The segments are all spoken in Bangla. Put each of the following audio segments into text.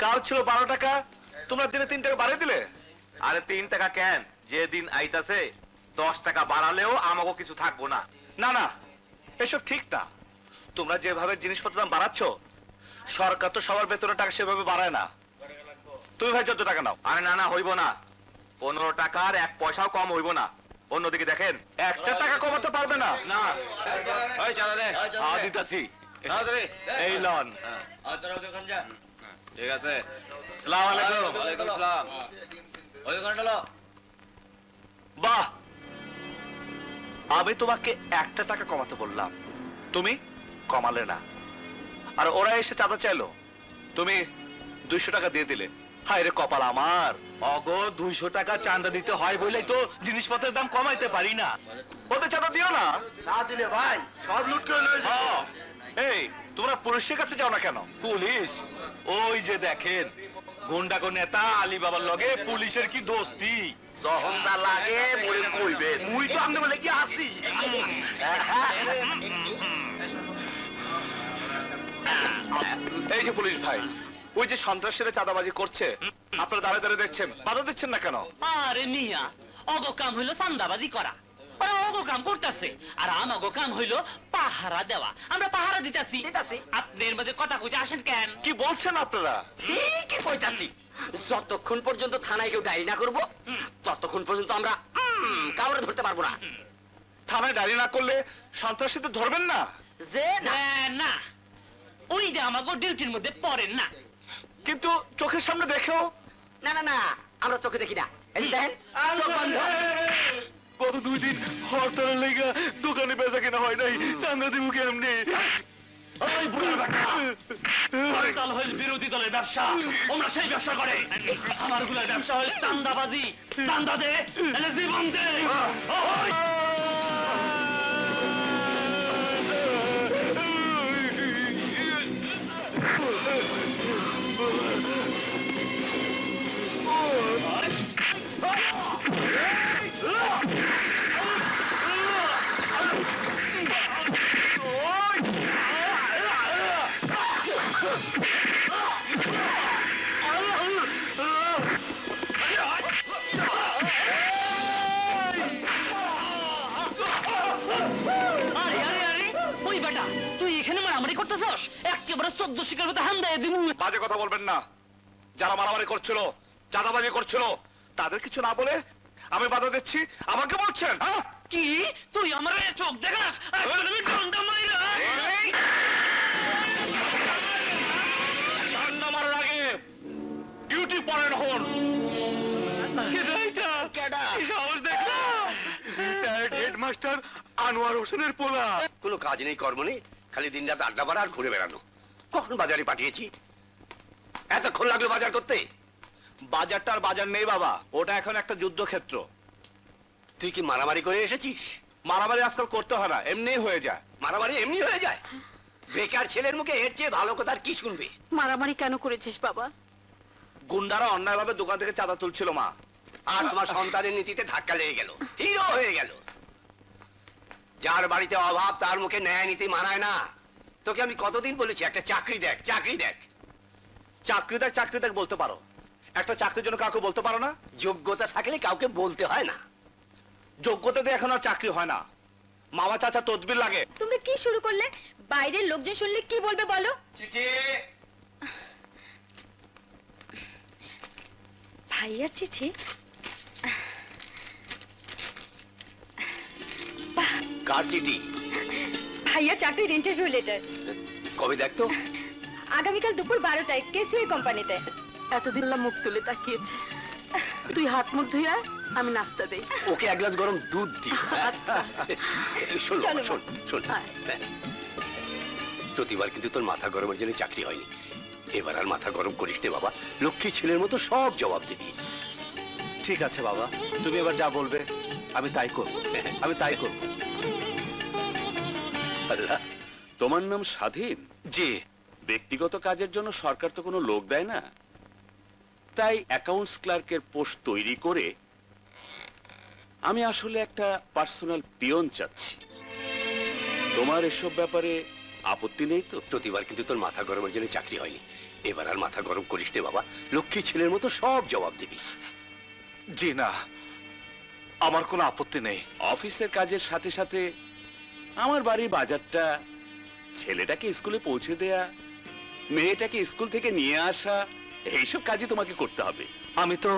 কাল ছিল 12 টাকা, তোমরা দিনে 3 টাকা বাড়িয়ে দিলে। আরে 3 টাকা কেন, যে দিন আইতাছে 10 টাকা বাড়ালেও আমাকে কিছু থাকবো না। না না, এসব ঠিক না। তোমরা যেভাবে জিনিসপত্র দাম বাড়াচ্ছ, সরকার তো সবার বেতনের টাকা সেভাবে বাড়ায় না। তুমি ভাই 14 টাকা নাও। আরে না না, হইব না। 15 টাকার 1 পয়সাও কম হইব না। অন্যদিকে দেখেন, 1 টাকা কমাতে পারবে না। না ওই চালা দে, দিতাছি। এই লন। ঠিক আছে। আসসালামু আলাইকুম। ওয়ালাইকুম আসসালাম। ওই দোকানটা লো। বাহ, আমি তোমাকে 1 টাকা কমাতে বললাম, তুমি কমালে না। আর ওরা এসে চাঁদা চাইলো, তুমি 200 টাকা দিয়ে দিলে। হায় রে কপাল আমার। অগো 200 টাকা চাঁদা দিতে হয় বলেই তো জিনিসপত্রের দাম কমাইতে পারি না। ওদের চাঁদা দিও না। না দিলে ভাই সব লুট করে লয়ে যাবে। এই, তোমরা পুলিশের কাছে যাও না কেন? পুলিশ ওই যে দেখেন, গুন্ডাগো নেতা আলী বাবার লগে পুলিশের কি দোস্তি। যখন তা লাগে মরে কইবেন, মুই তো আমনে বলে কি আসি। এই যে পুলিশ ভাই, ওই যে সন্ত্রাসীরা চাঁদাবাজি করছে, আপনারা দাঁড়িয়ে দাঁড়িয়ে দেখছেন, বাধা দিচ্ছেন না কেন? আরে মিয়া, অগো কাম হইলো চাঁদাবাজি করা, ওরা অগো কাম করতেছে। আর আমাগো কাম হইলো পাহারা দেওয়া, আমরা পাহারা দিতাছি। আপনার মধ্যে কথা কইতে আসেন কেন? কি বলছেন আপনারা? ঠিকই কইতাছি। যতক্ষণ পর্যন্ত থানায় কেউ ডায়েরি না করবো, ততক্ষণ পর্যন্ত আমরা কাউরে ধরতে পারবো না। থানায় ডায়েরি না করলে সন্ত্রাসীদের ধরবেন না? যে না না, উনি যে আমাগো ডিউটির মধ্যে পড়েন না। কিন্তু চোখের সামনে দেখেও। না না না, আমরা চোখে দেখি না। এই দেখেন, চোখ বন্ধ। গত 2 দিন হরতালের লেগে দোকানে বেচা কেনা হয় নাই, চাঁদা দিব কেমনি? ওই বুড়ার ব্যাটা, হরতাল হইল বিরোধী দলের ব্যবসা, ওরা সেই ব্যবসা করে। আমার গুলার ব্যবসা হইল চাঁদাবাজি। চাঁদা দে, এলে জীবন দে। ওই একেবারে 14 শিকার মতো হান্দায় দিমু। বাজে কথা বলবেন না। যারা মারামারি করছিল, চাঁদাবাজি করছিল, তাদের কিছু না বলে আমি বাধা দিচ্ছি, আমাকে বলছেন? কি তুই আমার চোখ দেখাস? আমি ডান্ডা মাইরা ডান্ডা মারার আগে ডিউটি পড়েন হন। হেডমাস্টার আনোয়ার হোসেনের পোলা। কোনো কাজ নেই, কর্ম নেই, খালি দিন রাত আড্ডা মারা আর ঘুরে বেড়ানো। কখন বাজারে পাঠিয়েছি? এতক্ষণ লাগলো বাজার করতে? বাজারটার বাজার নেই বাবা, ওটা এখন একটা যুদ্ধক্ষেত্র। তুই কি মারামারি করে এসেছিস? মারামারি আজকাল করতে হয় না, এমনিই হয়ে যায়। মারামারি এমনি হয়ে যায়? বেকার ছেলের মুখে এর চেয়ে ভালো কথা আর কি শুনবে? মারামারি কেন করেছিস বাবা? গুন্ডারা অন্যায়ভাবে দোকান থেকে চাঁদা তুলছিল মা। আর তোমার সন্তানের নীতিতে ধাক্কা লেগে গেল, হিরো হয়ে গেল। যার বাড়িতে অভাব তার মুখে ন্যায় নীতি মানায় না। তোকে আমি কতদিন বলেছি একটা চাকরি দেখ, চাকরি দেখ। চাকরি দেখ, চাকরি দেখ বলতে পারো, একটা চাকরির জন্য কাউকে বলতে পারো না? যোগ্যতা থাকলে কাউকে বলতে হয় না। যোগ্যতা দিয়ে এখন আর চাকরি হয় না, মামা চাচা তদবির লাগে। তোমরা কি শুরু করলে? বাইরের লোকজন শুনলে কি বলবে বলো? চিঠি। ভাইয়ার চিঠি? কার চিঠি? ভাইয়া চাকরির ইন্টারভিউ লেটার। কবে দেখতো? আগামীকাল দুপুর 12টায় কেসিআই কোম্পানিতে। এতদিন মুখ তুলে তাকিয়েছে, তুই হাত মুখ ধুইয়া আমি নাস্তা দেই। ওকে 1 গ্লাস গরম দুধ দি। শোন শোন শোন, প্রতিবার কিন্তু তোর মাথা গরমের জন্য চাকরি হয়নি। এবার আর মাথা গরম করিস নে বাবা, লক্ষ্মী ছেলের মতো সব জবাব দিবি। ঠিক আছে বাবা, তুমি এবার যা বলবে আমি তাই করব, আমি তাই করব। আল্লাহ, তোমার নাম স্বাধীন? জি। ব্যক্তিগত কাজের জন্য সরকার তো কোনো লোক দেয় না, তাই অ্যাকাউন্টস ক্লার্কের পোস্ট তৈরি করে আমি আসলে একটা পার্সোনাল পিয়ন চাচ্ছি। তোমার এসব ব্যাপারে আপত্তি নেই তো? প্রতিবার কিন্তু তোর মাথা গরমের জন্য চাকরি হয়নি। এবার আর মাথা গরম করিস নে বাবা, লক্ষ্মী ছেলের মতো সব জবাব দিবি। জি না, আমার কোনো আপত্তি নেই। অফিসের কাজের সাথে সাথে আমার বাড়ির বাজারটা, ছেলেটাকে স্কুলে পৌঁছে দেয়া, মেয়েটাকে স্কুল থেকে নিয়ে আসা, এইসব কাজই তোমাকে করতে হবে। আমি তো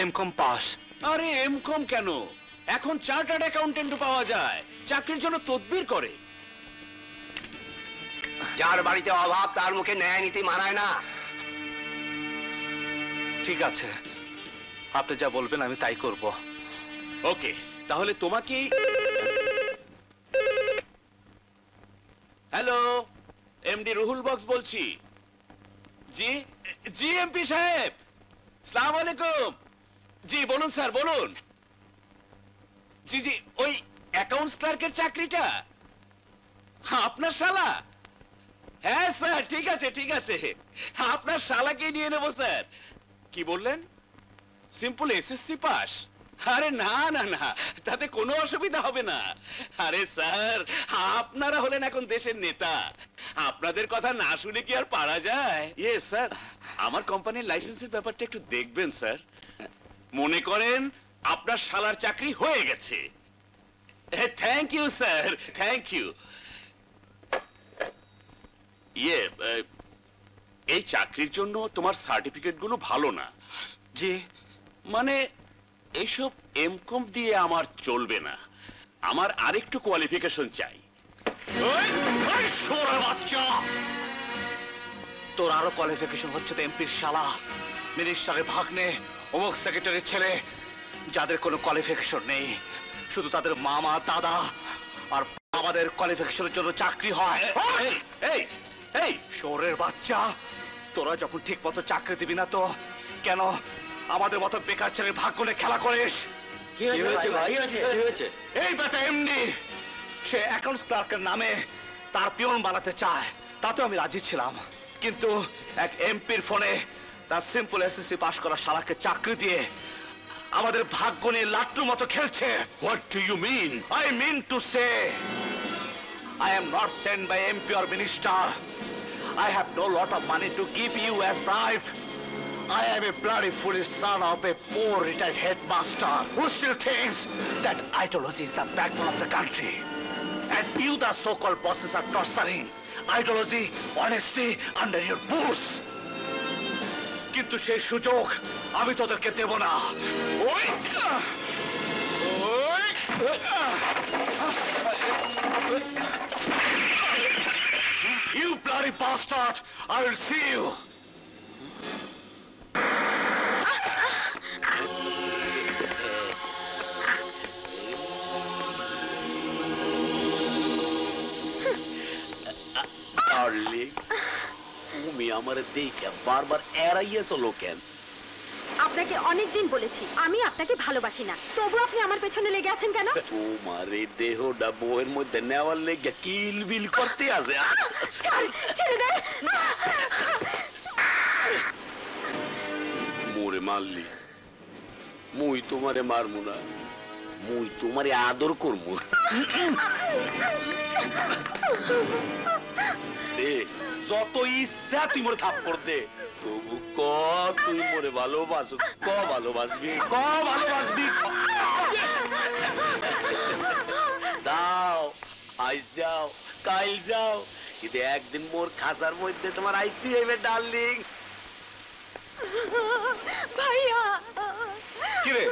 এমকম পাস। আরে এমকম কেন, এখন চার্টার্ড অ্যাকাউন্টেন্টও পাওয়া যায়, চাকরির জন্য তদবির করে। যার বাড়িতে অভাব তার মুখে ন্যায় নীতি মানায় না। ঠিক আছে, আপনি যা বলবেন আমি তাই করব। ওকে, তাহলে তোমাকে। হ্যালো, এমডি রুহুল বক্স বলছি। জি জি এমপি সাহেব, আসসালামু আলাইকুম। জি বলুন স্যার, বলুন। জি জি, ওই অ্যাকাউন্টস ক্লার্কের চাকরিটা আপনার শালা? হ্যাঁ স্যার, ঠিক আছে ঠিক আছে, আপনার শালাকে নিয়ে নেবো স্যার। কি বললেন? Simple SSC pass? আরে না না না, তাতে কোনো অসুবিধা হবে না। আরে স্যার, আপনারা হলেন এখন দেশের নেতা, আপনাদের কথা না শুনে কি আর পারা যায়? ইয়েস স্যার, আমার কোম্পানির লাইসেন্সের ব্যাপারটা একটু দেখবেন স্যার। মনে করেন আপনার শালার চাকরি হয়ে গেছে। Thank you sir, thank you. ইয়ে, এই চাকরির জন্য তোমার সার্টিফিকেট গুলো ভালো না। জি, মানে এইসব এমকম দিয়ে আমার চলবে না, আমার আরেকটু কোয়ালিফিকেশন চাই। বাচ্চা, তোর আরো কোয়ালিফিকেশন হচ্ছে তো এমপির শালা, মিনিস্টারের ভাগ্নে, অমুক সেক্রেটারির ছেলে, যাদের কোনো কোয়ালিফিকেশন নেই, শুধু তাদের মামা দাদা আর আমাদের কোয়ালিফিকেশনের জন্য চাকরি হয়। এই এই শোরের বাচ্চা, তোরা যখন ঠিক মতো চাকরি দিবি না তো কেন আমাদের মতো বেকার ছেলের ভাগ্য নিয়ে খেলা করিস? কি হয়েছে ভাই? কি হয়েছে? এই বেটা এমনি, সে অ্যাকাউন্টস ক্লার্কের নামে তার পিয়ন বানাতে চায়, তাতে আমি রাজি ছিলাম, কিন্তু এক এমপির ফোনে তার সিম্পল এসএসসি পাস করা শালাকে চাকরি দিয়ে আমাদের ভাগ্য নিয়ে লাট্টুর মতো খেলছে। What do you mean? I mean to say, I am not sent by MP or minister. I have no lot of money to give you as bribe. I am a bloody foolish son of a poor retired headmaster who still thinks that ideology is the backbone of the country. And you, the so-called bosses, are torturing ideology, honesty under your boots. কিন্তু সেই সুযোগ আমি তোদেরকে দেব না। ওই You bloody bastard! I will see you! Darling, তুমি আমারে দেখে বারবার এড়াইয়া চলো কেন? আপনাকে অনেকদিন বলেছি আমি আপনাকে ভালোবাসি না, তবু আপনি আমার পেছনে লেগে আছেন কেন? তোমার এই দেহটা বউয়ের মধ্যে নেওয়ার লেগে কিলবিল করতে আছে। ছেড়ে দে। মোরে মারলি, মুই তোমারে মারমু না, মুই তোমারে আদর করবো। দে, যত ইচ্ছা তুই মোরে থাপ্পড় দে, তবু ক তুই মোরে ভালোবাসো, ক ভালোবাসবি, ক ভালোবাসবি। যাও, আজ যাও, কাল যাও, কিন্তু একদিন মোর খাঁচার মধ্যে তোমার আইতে হইবে ডার্লিং। ভাইয়া, কি রে,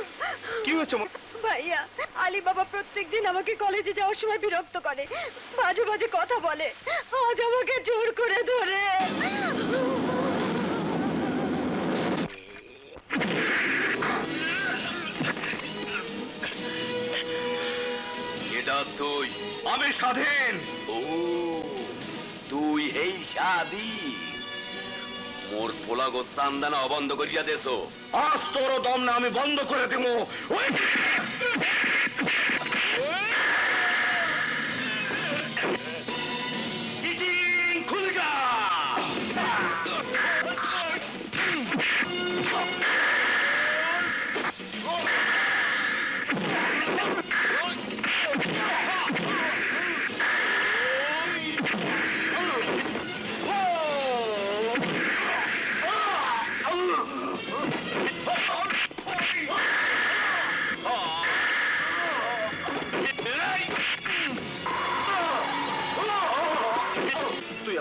কি হয়েছে? ভাইয়া, আলী বাবা প্রত্যেকদিন আমাকে কলেজে যাওয়ার সময় বিরক্ত করে, বাজে বাজে কথা বলে, আজ আমাকে জোর করে ধরে। এটা তুই? আমি স্বাধীন। ও, তুই এই স্বাধীন? মোর পোলাগো চান্দানা অবন্ধ করিয়া দেছো। আজ তোর দম না আমি বন্ধ করে দেবো। খুলে যা।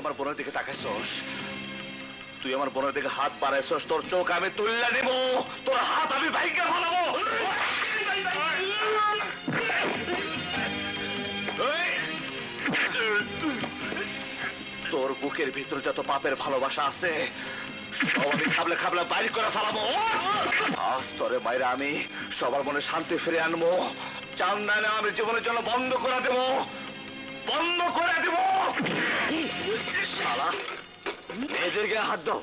আমার বোনের দিকে তাকাইছস, তুই আমার বোনের দিকে হাত বাড়াইছস, তোর চোখ আমি তুললে নেব, তোর হাত আমি ভাইকে ফেলাবো। তোর বুকের ভিতরে যত পাপের ভালোবাসা আছে সব আমি খাবলে খাবলে বাইর করে ফেলাবো। আজ তোরে মাইরা আমি সবার মনে শান্তি ফিরে আনবো। চান না আমি জীবনের জন্য বন্ধ করে দেব, বন্ধ করে দেব। শালা মেয়েদের গায়ে হাত দাও,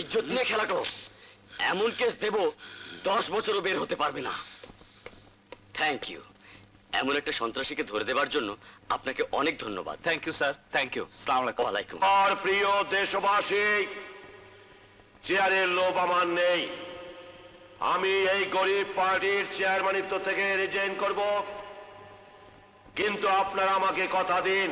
ইজ্জত নিয়ে খেলা করো, এমন কেস দেব 10 বছরও বের হতে পারবে না। Thank you. এমন একটা সন্ত্রাসীকে ধরে দেবার জন্য আপনাকে অনেক ধন্যবাদ। Thank you sir, thank you. আসসালামু আলাইকুম। ওয়ালাইকুম। আর প্রিয় দেশবাসী, চেয়ারের লোভ আমার নেই। আমি এই গরিব পার্টির চেয়ারম্যানিত্ব থেকে রিজাইন করব, কিন্তু আপনারা আমাকে কথা দিন,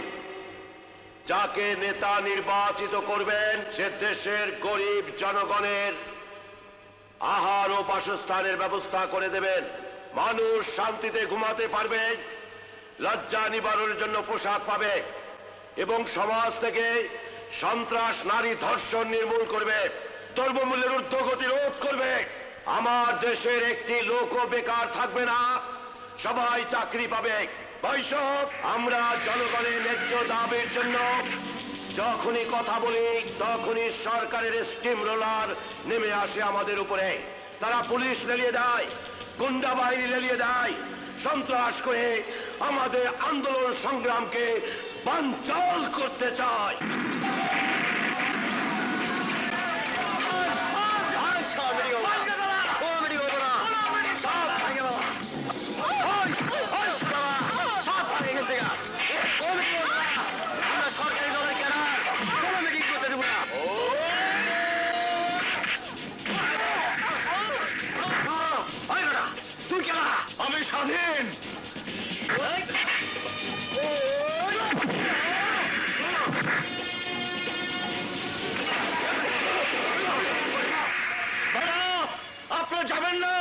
যাকে নেতা নির্বাচিত করবেন সে দেশের গরিব জনগণের আহার ও বাসস্থানের ব্যবস্থা করে দেবেন, মানুষ শান্তিতে ঘুমাতে পারবে, লজ্জা নিবারণের জন্য পোশাক পাবে এবং সমাজ থেকে সন্ত্রাস, নারী ধর্ষণ নির্মূল করবে, দ্রব্যমূল্যের ঊর্ধ্বগতি রোধ করবে। আমার দেশের একটি লোকও বেকার থাকবে না, সবাই চাকরি পাবে। বৈষব আমরা জনগণের ন্যায্য দাবির জন্য যখনই কথা বলি তখনই সরকারের স্টিম রোলার নেমে আসে আমাদের উপরে। তারা পুলিশ লেলিয়ে দেয়, গুন্ডা বাহিনী লেলিয়ে দেয়, সন্ত্রাস করে আমাদের আন্দোলন সংগ্রামকে বানচাল করতে চায়। আমি স্বাধীন। আপনারা যাবেন না,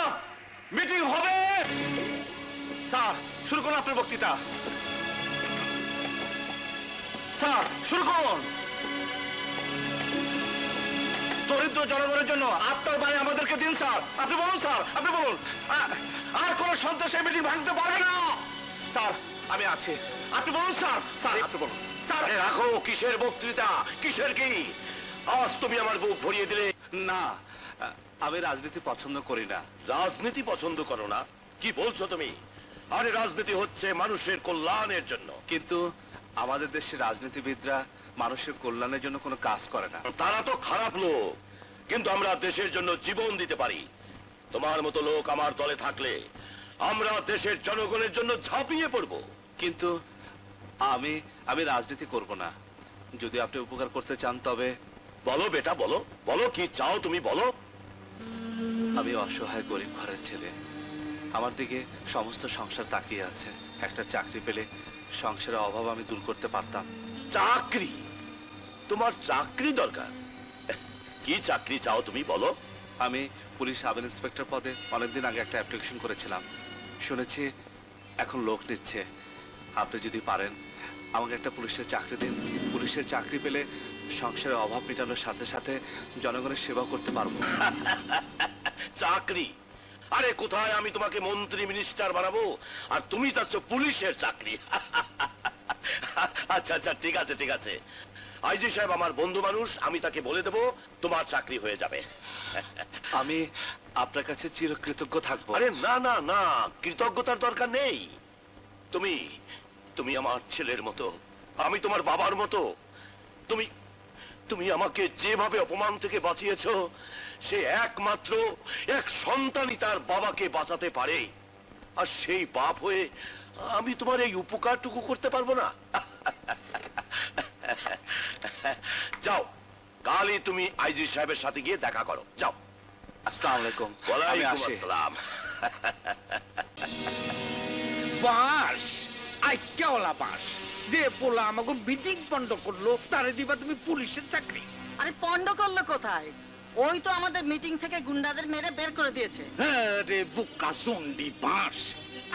মিটিং হবে। স্যার শুরু করুন আপনার বক্তৃতা। স্যার শুরু করুন। দরিদ্র জনগণের জন্য আপনার বাড়ি আমাদেরকে দিন স্যার। আপনি বলুন স্যার, আপনি বলুন। আর কোন সন্ত্রাসের মিটিং ভাঙতে পারবে না। স্যার আমি আছি, আপনি বলুন স্যার। স্যার আপনি বলুন। স্যার রাখো, কিসের বক্তৃতা, কিসের কি? আজ তুমি আমার বুক ভরিয়ে দিলে। না, আমি রাজনীতি পছন্দ করি না। রাজনীতি পছন্দ করো না? কি বলছো তুমি? আরে রাজনীতি হচ্ছে মানুষের কল্যাণের জন্য। কিন্তু আমাদের দেশের রাজনীতিবিদরা মানুষের কল্যাণের জন্য কোনো কাজ করে না। তারা তো খারাপ লোক, কিন্তু আমরা দেশের জন্য জীবন দিতে পারি। তোমার মতো লোক আমার দলে থাকলে আমরা দেশের জনগণের জন্য ঝাঁপিয়ে পড়ব। কিন্তু আমি রাজনীতি করব না। যদি আপনি উপকার করতে চান তবে। বলো বেটা, বলো বলো, কি চাও তুমি বলো। আমি অসহায় গরিব ঘরের ছেলে, আমার দিকে সমস্ত সংসার তাকিয়ে আছে। একটা চাকরি পেলে সংসারের অভাব আমি দূর করতে পারতাম। চাকরি? তোমার চাকরি দরকার? কি চাকরি চাও তুমি বলো। আমি পুলিশ সাব ইন্সপেক্টর পদে অনেকদিন আগে একটা অ্যাপ্লিকেশন করেছিলাম, শুনেছি এখন লোক নিচ্ছে। আপনি যদি পারেন আমাকে একটা পুলিশের চাকরি দিন। পুলিশের চাকরি পেলে সংসারের অভাব মেটানোর সাথে সাথে জনগণের সেবা করতে পারবো। চাকরি? আরে কোথায় আমি তোমাকে মন্ত্রী মিনিস্টার বানাবো, আর তুমি চাচ্ছ পুলিশের চাকরি? আচ্ছা আচ্ছা, ঠিক আছে ঠিক আছে। আইজি সাহেব আমার বন্ধু মানুষ, আমি তাকে বলে দেবো তোমার চাকরি হয়ে যাবে। আমি আপনার কাছে চিরকৃতজ্ঞ থাকবো। আরে না না না, কৃতজ্ঞতার দরকার নেই। তুমি তুমি আমার ছেলের মতো, আমি তোমার বাবার মতো। তুমি তুমি আমাকে যেভাবে অপমান থেকে বাঁচিয়েছো, সে একমাত্র এক সন্তানই তার বাবাকে বাঁচাতে পারে। আর সেই বাপ হয়ে আমি তোমার এই উপকারটুকু করতে পারবো না? যাও, কালই তুমি আইজি সাহেবের সাথে গিয়ে দেখা করো, যাও। আসসালামু আলাইকুম। ওয়ালাইকুম আসসালাম। বাস আইক্যাওয়ালা বাস যে পোলা আমাকে মিটিং পন্ড করলো, তারে দিবা তুমি পুলিশের চাকরি? আরে পন্ড করলো কোথায়? ওই তো আমাদের মিটিং থেকে গুন্ডাদের মেরে বের করে দিয়েছে। হ্যাঁ রে বুকা জন্ডি বাস,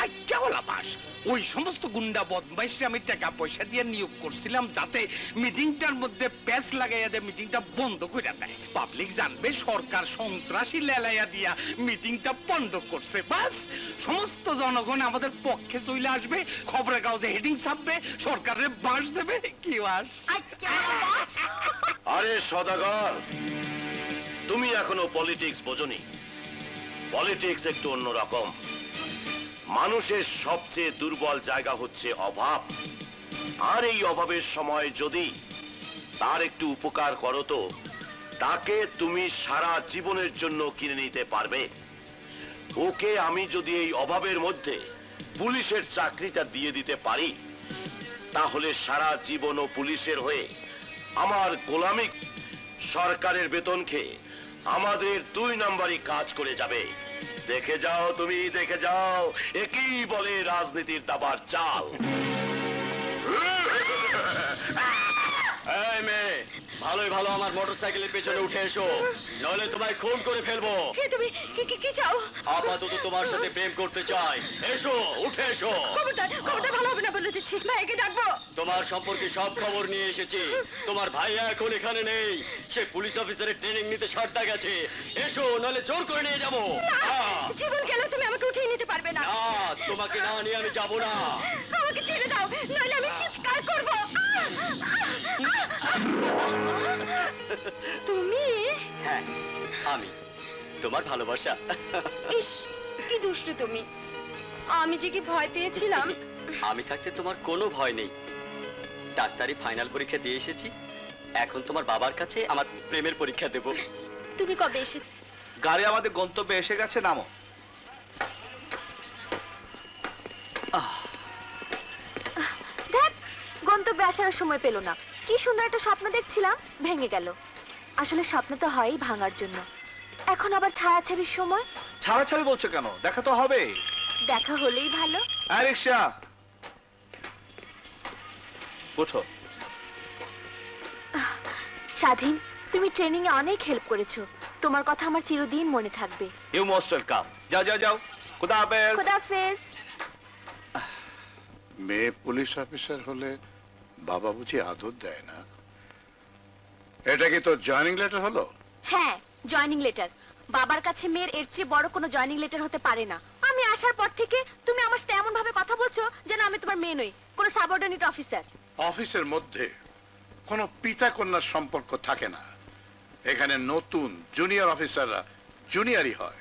আজ্ঞাওয়ালা বাস। ওই সমস্ত গুন্ডা বদমাইশে আমি টাকা পয়সা দিয়ে নিয়োগ করছিলাম যাতে মিটিংটার মধ্যে প্যাচ লাগাইয়া দিয়ে মিটিংটা বন্ধ করে দেয়। পাবলিক জানবে সরকার সন্ত্রাসী লেলাইয়া দিয়া মিটিংটা বন্ধ করছে। বাস সমস্ত জনগণ আমাদের পক্ষে চলে আসবে, খবরের কাগজে হেডিং ছাপবে, সরকারের বাস দেবে। কি বাস? আরে সদাগর, তুমি এখনো পলিটিক্স বোঝনি। পলিটিক্স একটু অন্যরকম। মানুষের সবচেয়ে দুর্বল জায়গা হচ্ছে অভাব, আর এই অভাবের সময় যদি তার একটু উপকার করো তো তাকে তুমি সারা জীবনের জন্য কিনে নিতে পারবে। ওকে আমি যদি এই অভাবের মধ্যে পুলিশের চাকরিটা দিয়ে দিতে পারি তাহলে সারা জীবন ও পুলিশের হয়ে আমার গোলামি সরকারের বেতন খেয়ে আমাদের 2 নম্বরই কাজ করে যাবে। দেখে যাও, তুমি দেখে যাও, একই বলে রাজনীতির দাবার চাল। এই মেয়ে, ভালোই ভালো আমার মোটরসাইকেলের পেছনে উঠে এসো, নইলে তোমায় খুন করে ফেলবো। তুমি কি চাও? আপাতত তোমার সাথে প্রেম করতে চাই। এসো, উঠে এসো। খবরটা ভালো হবে না বলে দিচ্ছি। ভাইকে ডাকবো। তোমার সম্পর্কে সব খবর নিয়ে এসেছি। তোমার ভাইয়া এখন এখানে নেই, সে পুলিশ অফিসারের ট্রেনিং নিতে সারদা গেছে। এসো, নইলে জোর করে নিয়ে যাবো। জীবন গেলে তুমি আমাকে উঠিয়ে নিতে পারবে না। না, তোমাকে না নিয়ে আমি যাবো না। আমাকে ছেড়ে দাও, নইলে আমি চিৎকার করব। তুমি? হ্যাঁ, আমি তোমার ভালোবাসা। ইস, কি দুষ্টু তুমি। আমি যে কি ভয় পেয়েছিলাম। আমি থাকতে তোমার কোনো ভয় নেই। ডাক্তারি ফাইনাল পরীক্ষা দিয়ে এসেছি, এখন তোমার বাবার কাছে আমার প্রেমের পরীক্ষা দেব। তুমি কবে এসে? গাড়ি আমাদের গন্তব্যে এসে গেছে, নামো। দেখ, গন্তব্যে আসার সময় পেল না। কি সুন্দর একটা স্বপ্ন দেখছিলাম, ভেঙে গেল। আসলে স্বপ্ন তো হয়ই ভাঙার জন্য। এখন আবার ছাড়াছাড়ির সময়। ছাড়াছাড়ি বলছো কেন? দেখা তো হবে। দেখা হলেই ভালো। রিক্সা ওঠো। স্বাধীন, তুমি ট্রেনিং এ অনেক হেল্প করেছো। তোমার কথা আমার চিরদিন মনে থাকবে। You most welcome. যাও যাও যাও। খুদা হাফেজ। খুদা হাফেজ। মেয়ে পুলিশ অফিসার হলে বাবা বুঝি আদর দেয় না? এটা কি তোর জয়েনিং লেটার হলো? হ্যাঁ, জয়েনিং লেটার। বাবার কাছে মেয়ের এর চেয়ে বড় কোনো জয়েনিং লেটার হতে পারে না। আমি আসার পর থেকে তুমি আমার সাথে এমন ভাবে কথা বলছো যেন আমি তোমার মেয়ে নই, কোনো সাবঅর্ডিনেট অফিসার। অফিসের মধ্যে কোনো পিতা কন্যার সম্পর্ক থাকে না। এখানে নতুন জুনিয়র অফিসাররা জুনিয়রই হয়।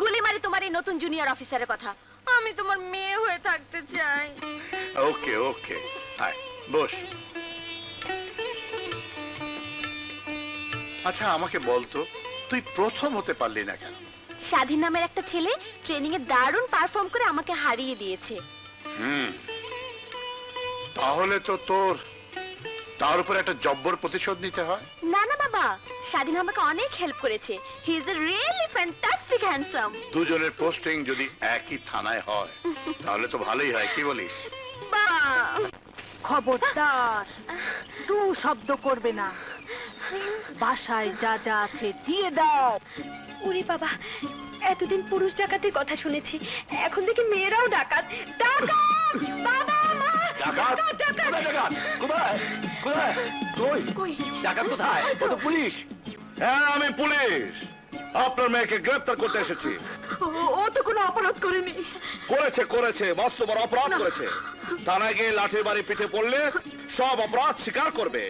গুলি মারি তোমার এই নতুন জুনিয়র অফিসারের কথা। আমি তোমার মেয়ে হয়ে থাকতে চাই। ওকে ওকে, আয় বস। আচ্ছা আমাকে বলতো, তুই প্রথম হতে পারলি না কেন? স্বাধীন নামের একটা ছেলে ট্রেনিং এ দারুণ পারফর্ম করে আমাকে হারিয়ে দিয়েছে। তাহলে তো তোর তার উপর একটা জব্বর প্রতিশোধ নিতে হয়। না না বাবা, স্বাধীন আমাকে অনেক হেল্প করেছে। He is a really fantastic handsome. দুজনের পোস্টিং যদি একই থানায় হয় তাহলে তো ভালোই হয়, কি বলিস? খবরদার, তু শব্দ করবে না। বাসায় যা যা আছে দিয়ে দাও। ওরে বাবা, এতদিন পুরুষ ডাকাতের কথা শুনেছি, এখন দেখি মেয়েরাও ডাকাত। ডাকাত! বাবা, মা! ডাকাত? কোথায় ডাকাত? কোথায়? কোথায়? কই? ডাকাত কোথায়? ও তো পুলিশ। হ্যাঁ, আমি পুলিশ। আপনার মেয়েকে গ্রেফতার করতে এসেছি। ও তো কোনো অপরাধ করেনি। করেছে, মস্ত বড় অপরাধ করেছে। থানায় গিয়ে লাঠির বাড়ি পিঠে পড়লে সব অপরাধ স্বীকার করবে।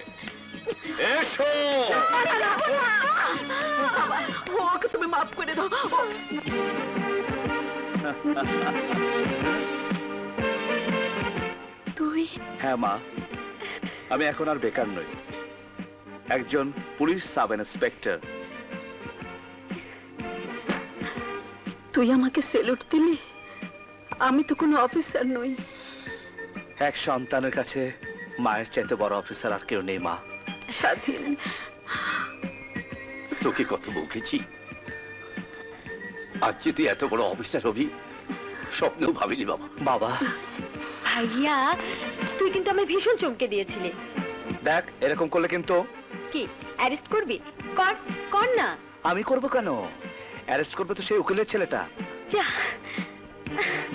এসো। ওকে তুমি মাফ করে দাও। তুই? হ্যাঁ মা, আমি এখন আর বেকার নই, একজন পুলিশ সাব ইন্সপেক্টর। তুই আমাকে সেলুট দিলি? আমি তো কোনো অফিসার নই। এক সন্তানের কাছে মায়ের চাইতে বড় অফিসার আর কেউ নেই মা। স্বাধীন, তোকে কত বকেছি, আজ যে তুই এত বড় অফিসার হবি স্বপ্নেও ভাবিনি বাবা। বাবা, ভাইয়া, তুই কিন্তু আমি ভীষণ চমকে দিয়েছিলি। দেখ, এরকম করলে কিন্তু। কি অ্যারেস্ট করবি? কর না। আমি করব কেন? অ্যারেস্ট করবে তো সেই উকিলের ছেলেটা। যা,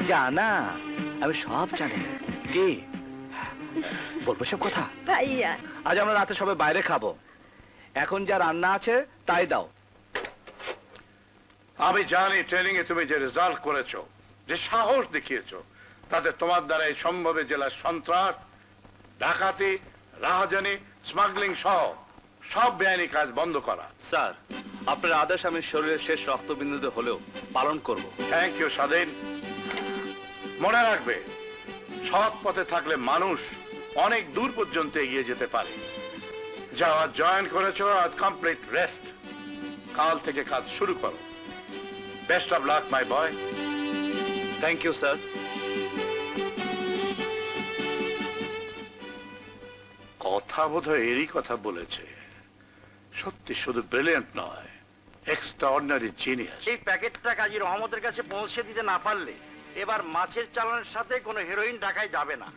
জানা আমি সব জানি। কি বলবো সব কথা? ভাইয়া আজ আমরা রাতে সবাই বাইরে খাবো, এখন যা রান্না আছে তাই দাও। আমি জানি ট্রেনিং এ তুমি যে রেজাল্ট করেছো, যে সাহস দেখিয়েছো, তাতে তোমার দ্বারা এই সম্ভবে জেলার সন্ত্রাস, ডাকাতি, রাহাজানি, স্মাগলিং সহ সব বেআইনি কাজ বন্ধ করা। স্যার আপনার আদেশ আমি শরীরের শেষ রক্তবিন্দুতে হলেও পালন করব। থ্যাংক ইউ স্বাধীন। মনে রাখবে, সৎ পথে থাকলে মানুষ অনেক দূর পর্যন্ত এগিয়ে যেতে পারে। যাও, আজ জয়েন করেছো, আজ কমপ্লিট রেস্ট, কাল থেকে কাজ শুরু করো। Best of luck my boy. Thank you sir. কথা বোধহয় এরই কথা বলেছে। সত্যি শুধু ব্রিলিয়ান্ট নয়, এক্সট্রাঅর্ডিনারি জিনিয়াস। এই প্যাকেটটা কাজী রহমতের কাছে পৌঁছে দিতে না পারলে এবার মাছের চালানের সাথে কোনো হেরোইন ঢাকায় যাবে না।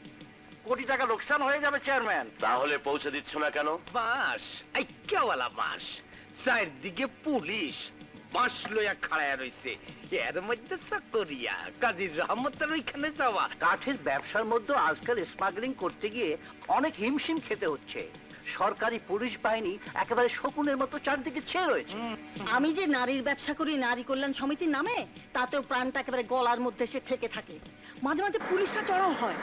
কোটি টাকা লোকসান হয়ে যাবে চেয়ারম্যান। তাহলে পৌঁছে দিচ্ছ না কেন? বাস এই কেওয়ালা বাস, চারদিকে পুলিশ বাস লইয়া খাড়ায় রইছে, এর মধ্যে চাকরিয়া কাজী রহমতের ওইখানে যাওয়া। কাঠের ব্যবসার মধ্যে আজকাল স্মাগলিং করতে গিয়ে অনেক হিমশিম খেতে হচ্ছে। সরকারি পুলিশ বাহিনী একেবারে শকুনের মতো চারদিকে ছেয়ে রয়েছে। আমি যে নারীর ব্যবসা করি নারী কল্যাণ সমিতির নামে, তাতেও প্রাণটা একেবারে গলার মধ্যে এসে ঠেকে থাকে। মাঝে মাঝে পুলিশটা চড়াও হয়।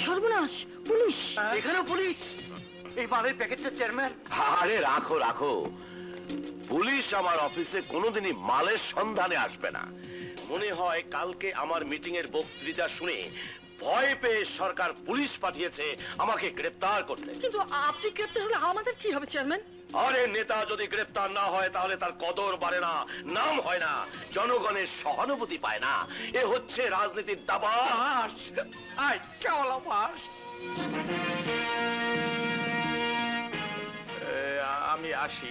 সর্বনাশ, পুলিশ! এখানেও পুলিশ? এই মালের প্যাকেটটা চেয়ারম্যান। আরে রাখো রাখো, পুলিশ আমার অফিসে কোনোদিনই মালের সন্ধানে আসবে না। মনে হয় কালকে আমার মিটিং এর বক্তৃতা শুনে ভয় পেয়ে সরকার পুলিশ পাঠিয়েছে আমাকে গ্রেফতার করতে। কিন্তু আপনি গ্রেপ্তার হলে আমাদের কি হবে চেয়ারম্যান? আরে নেতা যদি গ্রেফতার না হয় তাহলে তার কদর বাড়ে না, নাম হয় না, জনগণের সহানুভূতি পায় না। এ হচ্ছে রাজনীতির দাবাস। আই কেওয়ালা বাস। আমি আসি।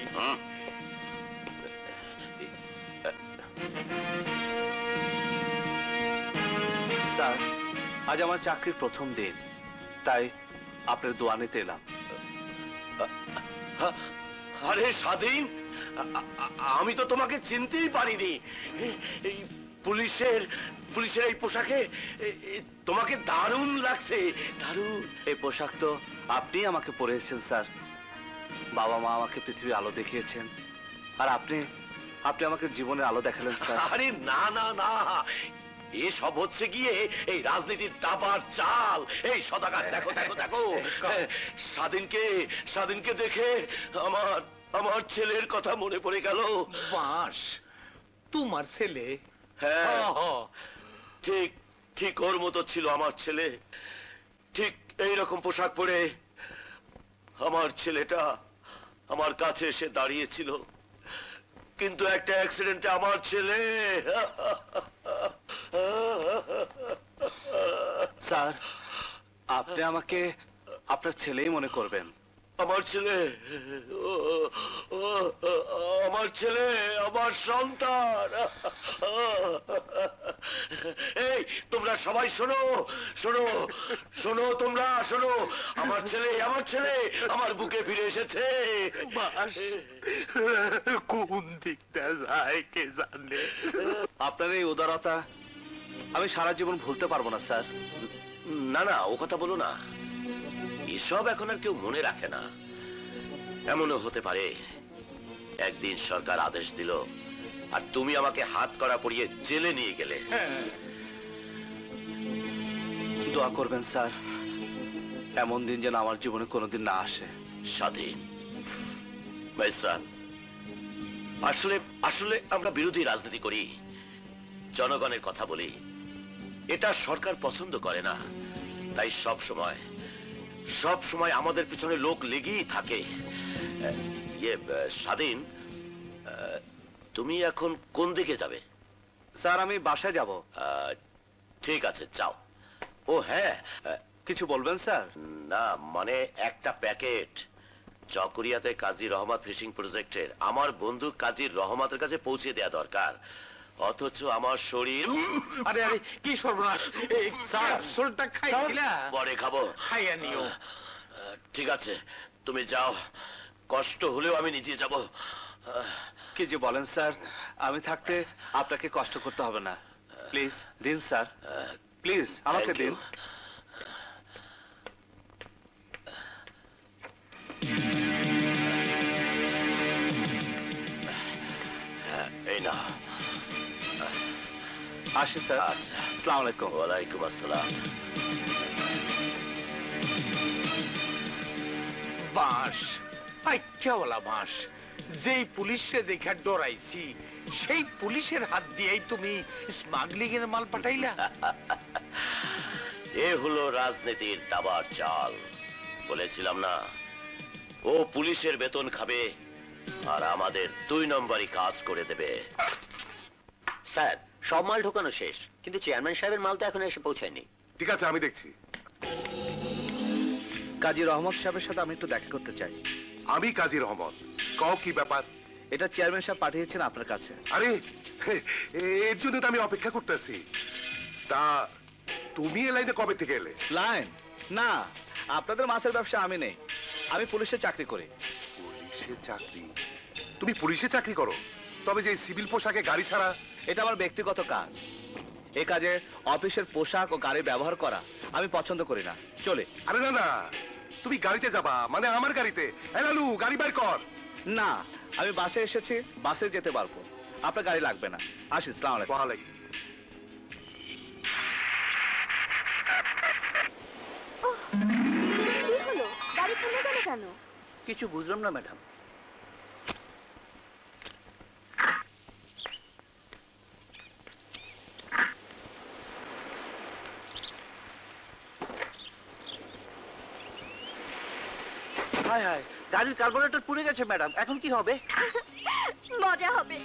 স্যার আজ আমার চাকরির প্রথম দিন, তাই আপনার দোয়া নিতে এলাম। আরে স্বাধীন, আমি তো তোমাকে চিনতেই পারিনি। এই পুলিশের এই পোশাকে তোমাকে দারুণ লাগছে, দারুণ। এই পোশাক তো আপনি আমাকে পরিয়েছেন স্যার। বাবা মা আমাকে পৃথিবীর আলো দেখিয়েছেন, আর আপনি আমাকে জীবনের আলো দেখালেন স্যার। আরে না না না, এসব হচ্ছে গিয়ে এই রাজনীতির দাবার চাল। এই সদাগর দেখো দেখো দেখো, স্বাধীনকে দেখে আমার ছেলের কথা মনে পড়ে গেল। বাস তোমার ছেলে? হ্যাঁ ঠিক ঠিক ওর মতো ছিল আমার ছেলে। ঠিক এইরকম পোশাক পরে আমার ছেলেটা আমার কাছে এসে দাঁড়িয়েছিল, কিন্তু একটা অ্যাক্সিডেন্টে আমার ছেলে। স্যার আপনি আমাকে আপনার ছেলেই মনে করবেন। আমার ছেলে, আমার ছেলে, আমার সন্তান। এই তোমরা সবাই শোনো শোনো শোনো, তোমরা শোনো, আমার ছেলে আমার বুকে ফিরে এসেছে। কোন দিকটা যায় কে জানে। আপনার এই উদারতা আমি সারা জীবন ভুলতে পারবো না স্যার। না না, ও কথা বলো না, এসব এখন আর কেউ মনে রাখে না। এমনও হতে পারে একদিন সরকার আদেশ দিল আর তুমি আমাকে হাত করা পরিয়ে জেলে নিয়ে গেলে। দোয়া করবেন স্যার, এমন দিন যেন আমার জীবনে কোনোদিন না আসে। স্বাধীন ভাইসান, আসলে আসলে আমরা বিরোধী রাজনীতি করি, জনগণের কথা বলি। এটা সরকার পছন্দ করে না, তাই সব সময় আমাদের পিছনে লোক লেগেই থাকে। স্বাধীন, তুমি এখন কোন দিকে যাবে? স্যার আমি বাসায় যাব। ঠিক আছে, যাও। ও হ্যাঁ, কিছু বলবেন স্যার? না মানে একটা প্যাকেট চকরিয়াতে কাজী রহমত ফিশিং প্রজেক্টের আমার বন্ধু কাজী রহমতের কাছে পৌঁছে দেয়া দরকার, অথচ আমার শরীর। আরে আরে কি সর্বনাশ! শরীরটা খাইছিলা? পরে খাবো, খাইয়া নিও। ঠিক আছে, তুমি যাও, কষ্ট হলেও আমি নিজে যাব। কি যে বলেন স্যার, আমি থাকতে আপনাকে কষ্ট করতে হবে না। প্লিজ দিন স্যার, প্লিজ আমাকে দিন। এই না, আসি স্যার। আসসালামু আলাইকুম। ওয়ালাইকুম আসসালাম। বাস আচ্ছাওয়ালা বাস, যেই পুলিশে দেখা ডরাইছি সেই পুলিশের হাত দিয়েই তুমি স্মাগলিং এর মাল পাঠাইলা। এ হলো রাজনীতির দাবার চাল। বলেছিলাম না, ও পুলিশের বেতন খাবে আর আমাদের 2 নম্বরই কাজ করে দেবে। স্যার, সব মাল ঢোকানো শেষ, কিন্তু চেয়ারম্যান সাহেবের মাল তো এখন এসে পৌঁছায়নি। ঠিক আছে, আমি দেখছি। কাজী রহমত সাহেবের সাথে আমি একটু দেখা করতে চাই। আমি কাজী রহমত। কও কি ব্যাপার? এটা চেয়ারম্যান সাহেব পাঠিয়েছেন আপনার কাছে। আরে এর জন্য তো আমি অপেক্ষা করতেছি। তা তুমি এই লাইনে কবে থেকে এলে? লাইন না, আপনাদের মাছের ব্যবসা আমি নেই, আমি পুলিশে চাকরি করি। পুলিশে চাকরি? তুমি পুলিশে চাকরি করো? তবে যে সিভিল পোশাকে গাড়ি ছাড়া? এটা আমার ব্যক্তিগত কাজ। এই কাজে অফিসের পোশাক ও গাড়ি ব্যবহার করা আমি পছন্দ করি না। চলে। আরে না না, তুমি গাড়িতে যাবা মানে আমার গাড়িতে। লালু, গাড়ি বের কর। না, আমি বাসে এসেছি, বাসে যেতে পারবো, আপনার গাড়ি লাগবে না। আসি। আসসালামু আলাইকুম। ওয়ালাইকুম। কি হলো, গাড়ি থেমে গেল কেন? কিছু বুঝলাম না ম্যাডাম। হায় হায়, গাড়ির কার্বোরেটর পুড়ে গেছে ম্যাডাম, এখন কি হবে? মজা হবে,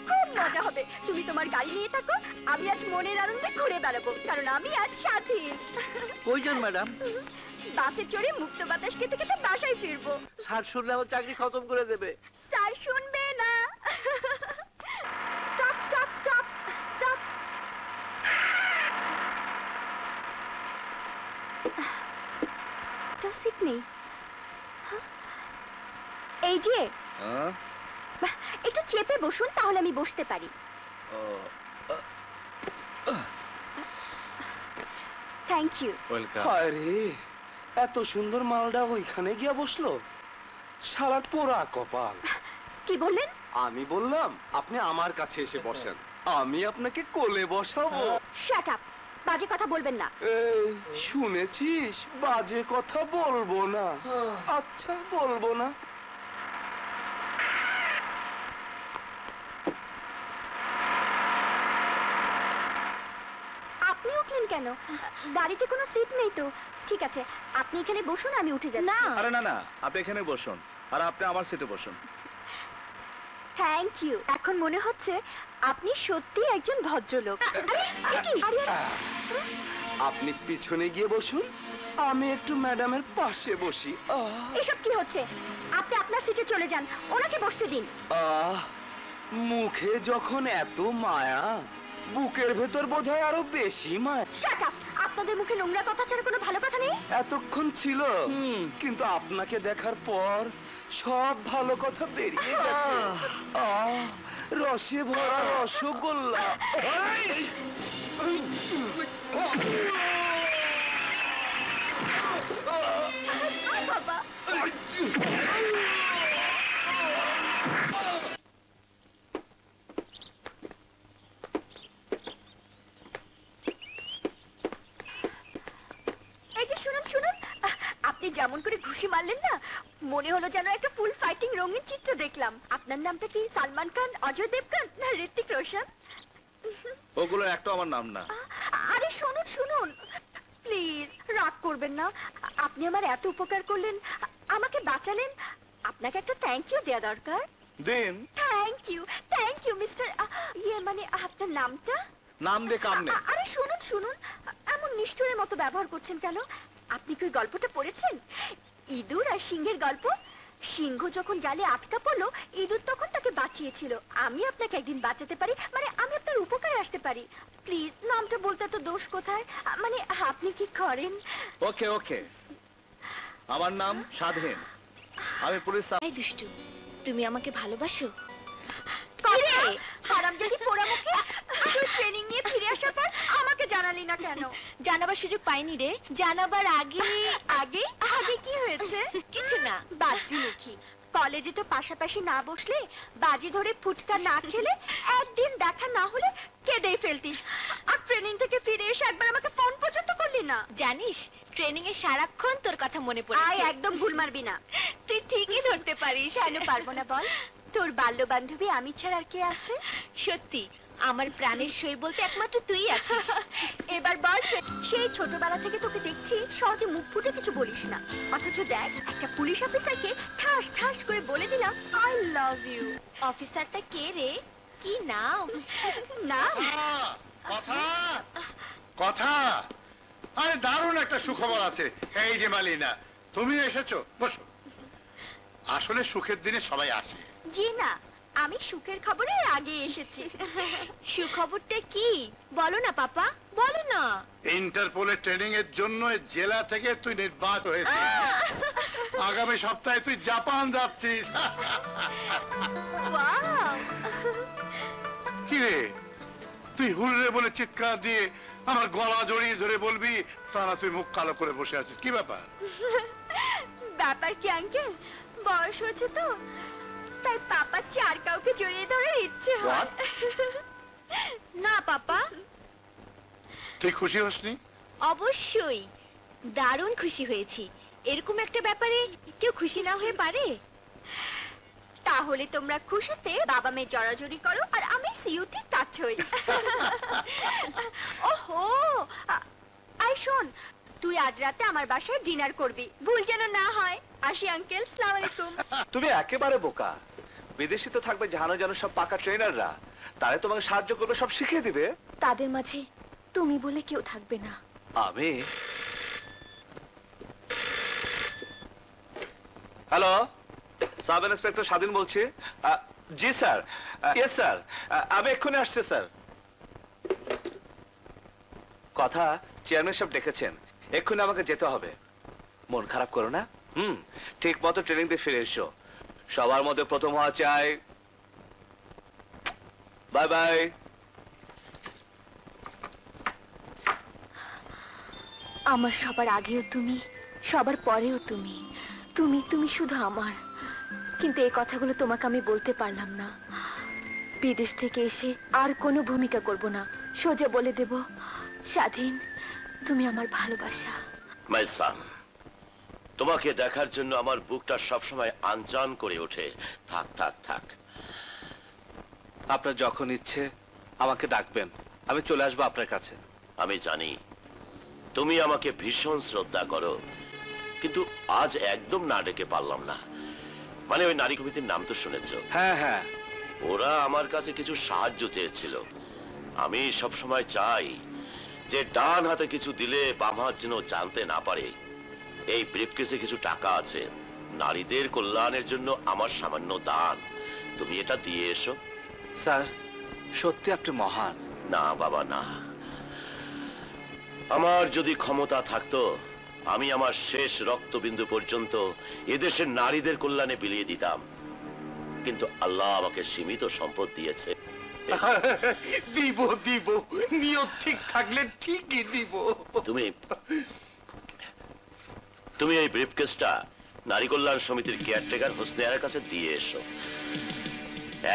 খুব মজা হবে। তুমি তোমার গাড়ি নিয়ে থাকো, আমি আজ মনের আনন্দে ঘুরে বেড়াবো, কারণ আমি আজ স্বাধীন। কইজন ম্যাডাম? বাসে চড়ে মুক্ত বাতাস খেতে খেতে বাসায় ফিরবো। স্যার শুনলে আমার চাকরি খতম করে দেবে। স্যার শুনবে না। Stop stop stop stop. তো সিট নেই। এই যে একটু চেপে বসুন, তাহলে আমি বসতে পারি। Thank you. ওয়েলকাম। আরে এত সুন্দর মালটা ওইখানে গিয়া বসলো, সারা পোড়া কপাল। কি বললেন? আমি বললাম আপনি আমার কাছে এসে বসেন, আমি আপনাকে কোলে বসাবো। শাট আপ, বাজে কথা বলবেন না। এই শুনেছিস, বাজে কথা বলবো না। আচ্ছা বলবো না। আপনি উঠলেন কেন? গাড়িতে কোনো সিট নেই তো। ঠিক আছে, আপনি এখানে বসুন, আমি উঠে যাচ্ছি। না, আরে না না, আপনি এখানে বসুন আর আপনি আমার সিটে বসুন। Thank you. এখন মনে হচ্ছে আপনি সত্যি একজন ভদ্রলোক। আপনি পিছনে গিয়ে বসুন, আমি একটু ম্যাডামের পাশে বসি। এসব কি হচ্ছে? আপনি আপনার সিটে চলে যান, ওনাকে বসতে দিন। মুখে যখন এত মায়া, বুকের ভেতর বোধহয় আরো বেশি মায়া। শাট আপ, আপনাদের মুখে নোংরা কথা ছাড়া কোনো ভালো কথা নেই? এতক্ষণ ছিল, কিন্তু আপনাকে দেখার পর সব ভালো কথা বেরিয়ে গেছে। রসে ভরা রসগোল্লা। বাবা, এই যে শুনুন শুনুন, আপনি যেমন করে ঘুষি মারলেন না, মনে হলো যেন একটা ফুল ফাইটিং রঙিন চিত্র দেখলাম। আপনার নামটা কি সালমান খান, অজয় দেবগন না ঋত্বিক রোশন? ওগুলো একটা আমার নাম না। আরে শুনুন শুনুন, প্লিজ রাগ করবেন না। আপনি আমার এত উপকার করলেন, আমাকে বাঁচালেন, আপনাকে একটা থ্যাংক ইউ দেওয়া দরকার। দিন। থ্যাংক ইউ মিস্টার, ইয়ে মানে আপনার নামটা? নাম দে কাম নেই। আরে শুনুন শুনুন, এমন নিষ্ঠুরের মতো ব্যবহার করছেন কেন? আপনি কি ওই গল্পটা পড়েছেন, ইঁদুর আর সিংহের গল্প? সিংহ যখন জালে আটকা পড়লো, ইঁদুর তখন তাকে বাঁচিয়েছিল। আমি আপনাকে একদিন বাঁচাতে পারি, মানে আমি আপনার উপকারে আসতে পারি। প্লিজ নামটা বলতে তো দোষ কোথায়? মানে আপনি কি করেন? ওকে ওকে, আমার নাম স্বাধীন। আমি পুলিশ। এই দুষ্টু, তুমি আমাকে ভালোবাসো? কিরে হারামজাদি পোড়ামুখী, তুই ট্রেনিং নিয়ে ফিরে আসার পর আমাকে জানালি না কেন? জানাবার সুযোগ পাইনি রে। জানাবার আগে আগে আগে কি হয়েছে? কিছু না, বাজুমুখী। কলেজে তো পাশাপাশি না বসলে, বাজি ধরে ফুচকা না খেলে, একদিন দেখা না হলে কেঁদেই ফেলতিস। আর ট্রেনিং থেকে ফিরে এসে একবার আমাকে ফোন পর্যন্ত করলি না। জানিস ট্রেনিং এ সারাক্ষণ তোর কথা মনে পড়ে। আয় একদম ভুল মারবি না। তুই ঠিকই ধরতে পারিস। কেন পারবো না বল? তোর বাল্য বান্ধবী আমি ছাড়া আর কে আছে? সত্যি আমার প্রাণের সই বলতে একমাত্র তুই আছিস। এবার বল, সেই ছোটবেলা থেকে তোকে দেখছি সহজে মুখ ফুটে কিছু বলিস না, অথচ দেখ একটা পুলিশ অফিসারকে ঠাস ঠাস করে বলে দিলাম আই লাভ ইউ। অফিসারটা কে রে? কি নাম? নাম কথা কথা। আরে দারুণ একটা সুখবর আছে। এই যে মালিনা, তুমি এসেছো, বসো। আসলে সুখের দিনে সবাই আসে। জি না, আমি সুখের খবরের আগে এসেছি। সুখবরটা কি বলো না পাপা, বলো না। ইন্টারপোলের ট্রেনিং এর জন্য জেলা থেকে তুই নির্বাচিত হয়েছিস। আগামী সপ্তাহে তুই জাপান যাচ্ছিস। কি রে, তুই হুররে বলে চিৎকার দিয়ে আমার গলা জড়িয়ে ধরে বলবি, তারা তুই মুখ কালো করে বসে আছিস, কি ব্যাপার? ব্যাপার কি আঙ্কেল, বয়স হচ্ছে তো, তাই পাপা চার কাউকে জড়িয়ে ধরার ইচ্ছে হয়। না পাপা। তুই খুশি হসনি? অবশ্যই দারুণ খুশি হয়েছি। এরকম একটা ব্যাপারে কেউ খুশি না হয়ে পারে? তাহলে তোমরা খুশিতে বাবা মেয়ে জড়াজড়ি করো আর আমি সিউটি টাচ হই। ওহো, আই শোন, তুই আজ রাতে আমার বাসায় ডিনার করবি, ভুল যেন না হয়। আসি আঙ্কেল, সালাম আলাইকুম। তুমি একেবারে বোকা। বিদেশি তো থাকবে জানো জানো সব পাকা ট্রেনাররা, তারা তোমাকে সাহায্য করবে, সব শিখিয়ে দিবে। তাদের মাঝে তুমি বলে কেউ থাকবে না। আমি? হ্যালো, সাব ইন্সপেক্টর স্বাধীন বলছি। জি স্যার, ইয়েস স্যার, আমি এক্ষুনি আসছি স্যার। কথা চেয়ারম্যান সাহেব ডেকেছেন, এক্ষুনি আমাকে যেতে হবে। মন খারাপ করো না, ঠিক মতো ট্রেনিং দিয়ে ফিরে এসো। সবার মধ্যে প্রথম হওয়া চাই। Bye bye. আমার সবার আগেও তুমি, সবার পরেও তুমি, তুমি তুমি শুধু আমার। কিন্তু এই কথাগুলো তোমাকে আমি বলতে পারলাম না। বিদেশ থেকে এসে আর কোনো ভূমিকা করব না, সোজা বলে দেব, স্বাধীন তুমি আমার ভালোবাসা। মাই সান, তোমাকে দেখার জন্য আমার বুকটা সবসময় আনজান করে ওঠে। থাক থাক থাক, আপনার যখন ইচ্ছে আমাকে ডাকবেন, আমি চলে আসবো আপনার কাছে। আমি জানি তুমি আমাকে ভীষণ শ্রদ্ধা করো, কিন্তু আজ একদম না ডেকে পারলাম না। মানে ওই নারী কমিটির নাম তো শুনেছ? হ্যাঁ হ্যাঁ। ওরা আমার কাছে কিছু সাহায্য চেয়েছিল। আমি সব সময় চাই যে ডান হাতে কিছু দিলে বাম হাত যেন জানতে না পারে। এই ব্রিফকেসে কিছু টাকা আছে, নারীদের কল্যাণের জন্য আমার সামান্য দান। তুমি এটা দিয়ে এসো। স্যার, সত্যি আপনি মহান। না বাবা না, আমার যদি ক্ষমতা থাকতো আমি আমার শেষ রক্তবিন্দু পর্যন্ত এদেশের নারীদের কল্যাণে বিলিয়ে দিতাম, কিন্তু আল্লাহ আমাকে সীমিত সম্পদ দিয়েছে। দিব দিব, নিয়ত ঠিক থাকলে ঠিকই দিব। তুমি এই ব্রিফকেসটা নারী কল্যাণ সমিতির কেয়ারটেকার হোসনেয়ার কাছে দিয়ে এসো।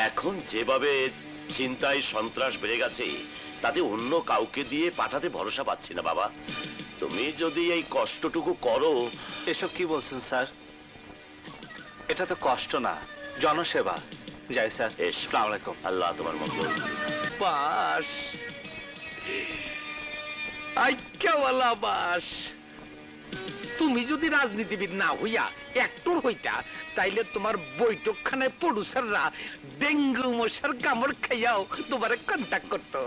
এখন যেভাবে চিন্তায় সন্ত্রাস বেড়ে গেছে, তাতে অন্য কাউকে দিয়ে পাঠাতে ভরসা পাচ্ছি না বাবা। তুমি যদি এই কষ্টটুকু করো। এসব কি বলছেন স্যার? এটা তো কষ্ট না, জনসেবা। যাই স্যার, আসসালামু আলাইকুম। আল্লাহ তোমার মঙ্গল। বাস আইক্যাওয়ালা বাস। তুমি যদি রাজনীতিবিদ না হইয়া অ্যাক্টর হইতা, তাইলে তোমার বৈঠকখানায় প্রডিউসাররা ডেঙ্গু মশার কামড় খাইয়াও তোমারে কন্টাক্ট করতো।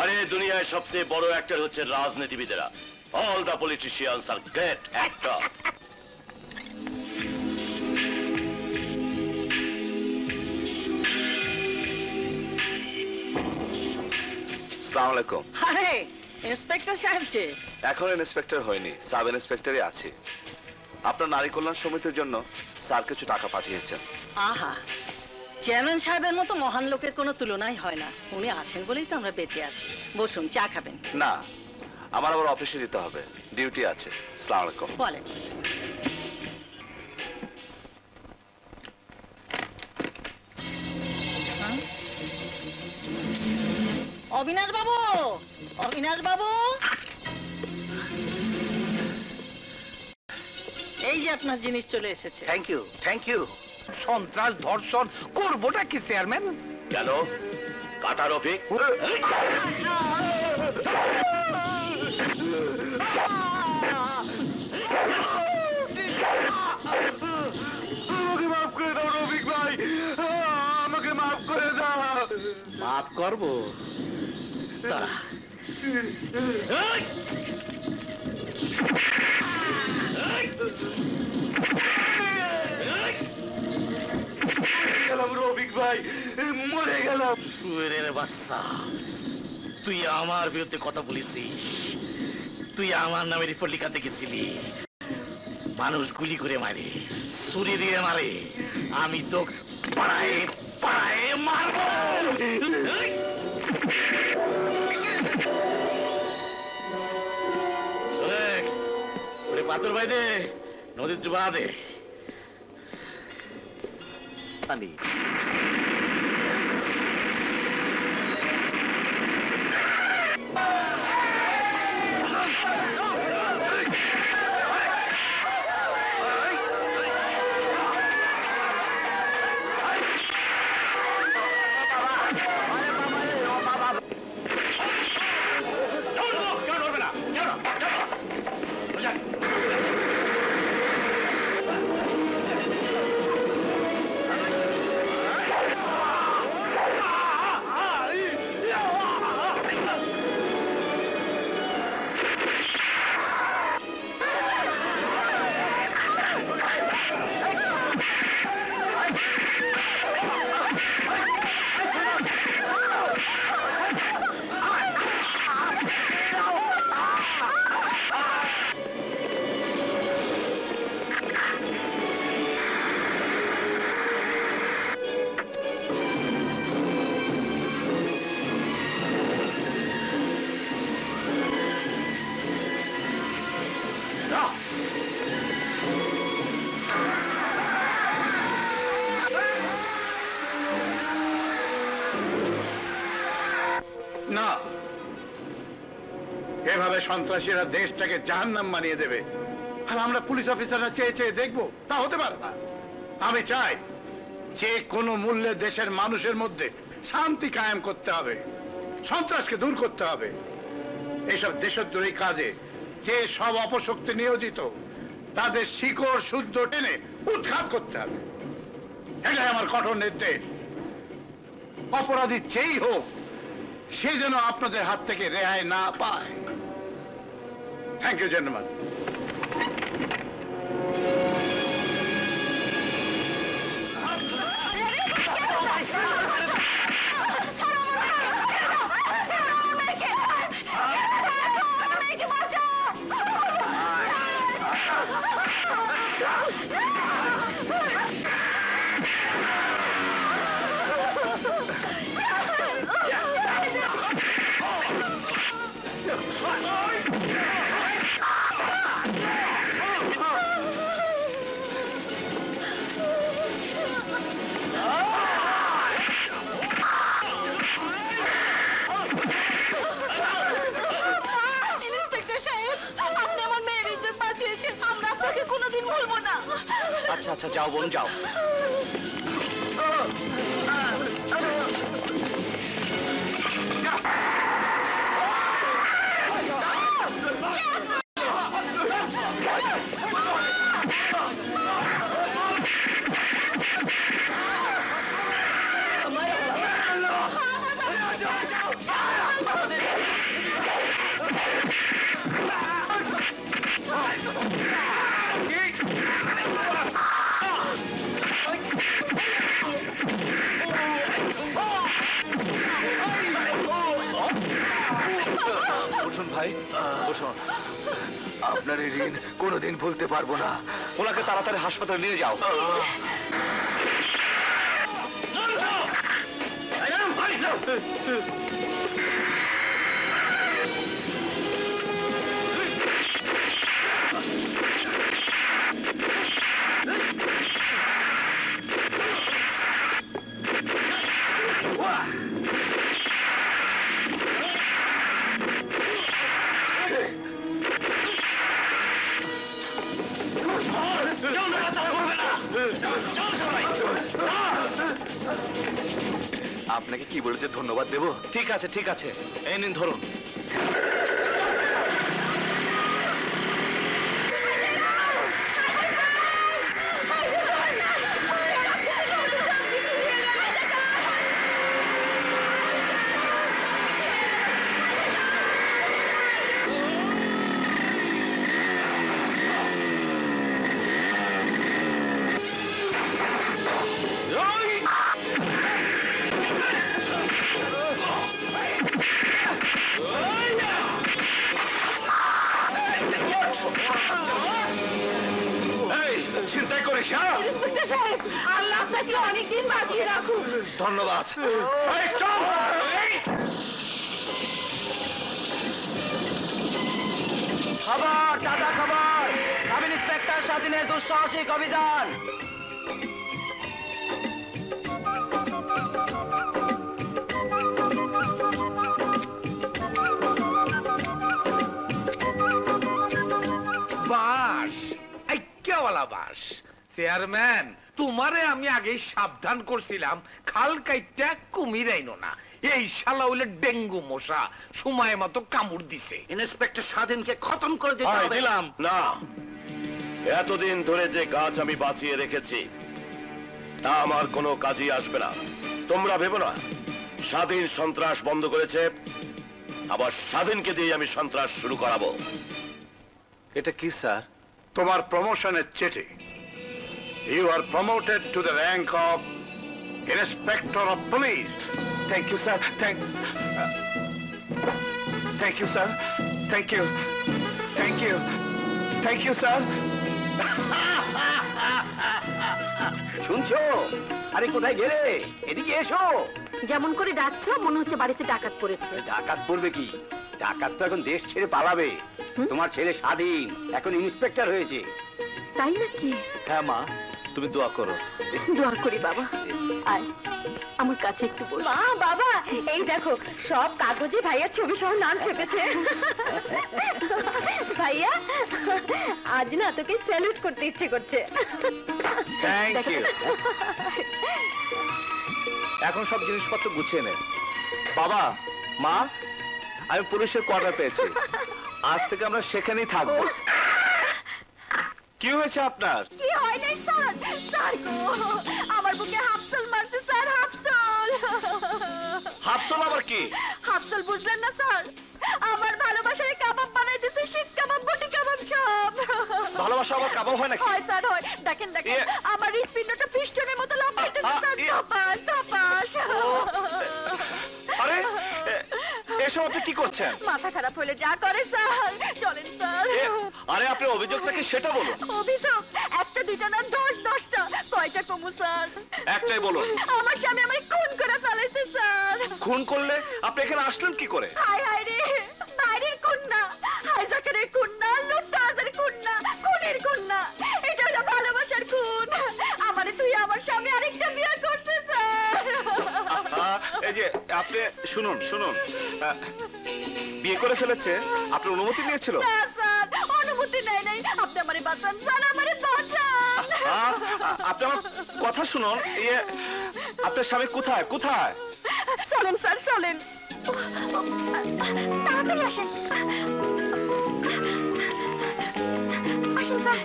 আরে দুনিয়ায় সবচেয়ে বড় অ্যাক্টর হচ্ছে রাজনীতিবিদেরা। All the politicians are great actor. আসসালামু আলাইকুম। আরে ইন্সপেক্টর সাহেব যে, এখন ইন্সপেক্টর হয়নি, সাব ইন্সপেক্টরই আছে। আপনার নারী কল্যাণ সমিতির জন্য স্যার কিছু টাকা পাঠিয়েছেন। আহা, চেয়ারম্যান সাহেবের মতো মহান লোকের কোনো তুলনাই হয় না। উনি আছেন বলেই তো আমরা বেঁচে আছি। বসুন, চা খাবেন? না, আমার আবার অফিসে যেতে হবে, ডিউটি আছে। আসসালামু আলাইকুম। ওয়ালাইকুম আসসালাম। অবিনাশ বাবু, অবিনাশ বাবু, এই যে আপনার জিনিস চলে এসেছে। Thank you, thank you. সন্ত্রাস ধর্ষণ করবোটা কি চেয়ারম্যান? কেন কাটা রফিক? আমাকে মাফ করে দাও রফিক ভাই, আমাকে মাফ করে দাও। মাফ করবো? দাঁড়া। গেলাম রফিক ভাই, মরে গেলাম। সুয়েরের বাচ্চা, তুই আমার বিরুদ্ধে কথা বলেছিস। তুই আমার নামে রিপোর্ট লিখাতে গেছিলি। মানুষ গুলি করে মারে, ছুরি দিয়ে মারে, আমি তো পাড়ায় পাড়ায় মারব। পাথর ভাই দে, নদীর চুবা দে। না, এভাবে সন্ত্রাসীরা দেশটাকে জাহান্নাম বানিয়ে দেবে আর আমরা পুলিশ অফিসাররা চেয়ে চেয়ে দেখবো, তা হতে পারে না। আমি চাই যে কোনো মূল্যে দেশের মানুষের মধ্যে শান্তি কায়েম করতে হবে, সন্ত্রাসকে দূর করতে হবে। এইসব দেশদ্রোহী কাজে যে সব অপশক্তি নিয়োজিত তাদের শিকড় শুদ্ধ টেনে উৎখাত করতে হবে। এটাই আমার কঠোর নির্দেশ। অপরাধী যেই হোক সে যেন আপনাদের হাত থেকে রেহাই না পায়। Thank you gentleman. আচ্ছা আচ্ছা, যাও বোন যাও। ভাই বসুন। আপনার এই ঋণ কোনোদিন ভুলতে পারবো না। ওনাকে তাড়াতাড়ি হাসপাতালে নিয়ে যাও। আপনাকে কি বলে যে ধন্যবাদ দেব? ঠিক আছে ঠিক আছে, এই নিন ধরুন। আল্লাহ আপনাকে অনেকদিন বাঁচিয়ে রাখুন। ধন্যবাদ। খবর, তাজা খবর, সাব ইন্সপেক্টর স্বাধীনের দুঃসাহসিক অভিযান। বাস, আইক্যাওয়ালা বাস। চেয়ারম্যান, তোমারে আমি আগে সাবধান করছিলাম, খাল কাইটা কুমির আইনো না। এই শালা হইলে ডেঙ্গু মশা, সময় মতো কামড় দিছে। ইন্সপেক্টর স্বাধীনকে খতম করে দিতে হবে। দিলাম না, এতদিন ধরে যে গাছ আমি বাঁচিয়ে রেখেছি তা আমার কোনো কাজই আসবে না। তোমরা ভেবো না স্বাধীন সন্ত্রাস বন্ধ করেছে, আবার স্বাধীনকে দিয়ে আমি সন্ত্রাস শুরু করাবো। এটা কি স্যার? তোমার প্রমোশনের চিঠি। You are promoted to the rank of Inspector of Police. Thank you, sir. Thank you, sir. Thank you. Thank you. Thank you, sir. শুনছো? আরে কোথায় গেলে? এদিকে এসো। যেমন করে ডাকছো মনে হচ্ছে বাড়িতে ডাকাত পড়েছে। ডাকাত পড়বে কি? ডাকাত তো এখন দেশ ছেড়ে পালাবে। তোমার ছেলে স্বাধীন এখন ইন্সপেক্টর হয়েছে। তাই নাকি? হ্যাঁ মা, তুমি দোয়া করো। দোয়া করি বাবা। আয় আমার কাছে একটু বস। মা বাবা, এই দেখো সব কাগজে ভাইয়ার ছবি সহ নাম চেপেছে। ভাইয়া, আজ না তোকে স্যালুট করতে ইচ্ছে করছে। Thank you. এখন সব জিনিসপত্র গুছিয়ে নে। বাবা, মা, আমি পুলিশের কোয়ার্টার পেয়েছি। আজ থেকে আমরা সেখানেই থাকবো। কি হয়েছে আপনার? কি হয় নাই স্যার? স্যার গো, আমার বুকে হাফসল মারছে স্যার, হাফসল। হাফসল আবার কি? হাফসল বুঝলেন না স্যার? আমার ভালোবাসার কাবাব বানাই দিছে, শিক কাবাব, বটি কাবাব সব। ভালোবাসা আবার কাবাব হয় নাকি? হয় স্যার হয়। দেখেন দেখেন আমার হৃৎপিণ্ডটা পিস্টনের মতো লাফাইতেছে স্যার, ধপাস ধপাস। আরে এসব আপনি কি করছেন? মাথা খারাপ হলে যা করে স্যার। চলেন স্যার। আরে আপনার অভিযোগটা কি সেটা বলুন। অভিযোগ একটা দুইটা না 10-10টা। কয়টা কমু স্যার? একটাই বলুন। আমার স্বামী আমারে খুন করে ফেলেছে স্যার। খুন করলে আপনি এখানে আসলেন কি করে? হায় হায় রে, বাইরের খুন না, হাইজাকারের খুন না, লুটতরাজের খুন না, খুনের খুন না, এটা হলো ভালোবাসার খুন। আমারে তুই আমার স্বামী আরেকটা বিয়ে করছে স্যার। এই যে আপনি শুনুন শুনুন, বিয়ে করে ফেলেছে, আপনার অনুমতি নিয়েছিল? না স্যার, অনুমতি নাই নাই। আপনি আমারে বাঁচান স্যার, আমারে বাঁচান। আপনি আমার কথা শুনুন। আপনার স্বামী কোথায় কোথায়? চলেন স্যার চলেন, তাড়াতাড়ি আসেন। আসেন স্যার,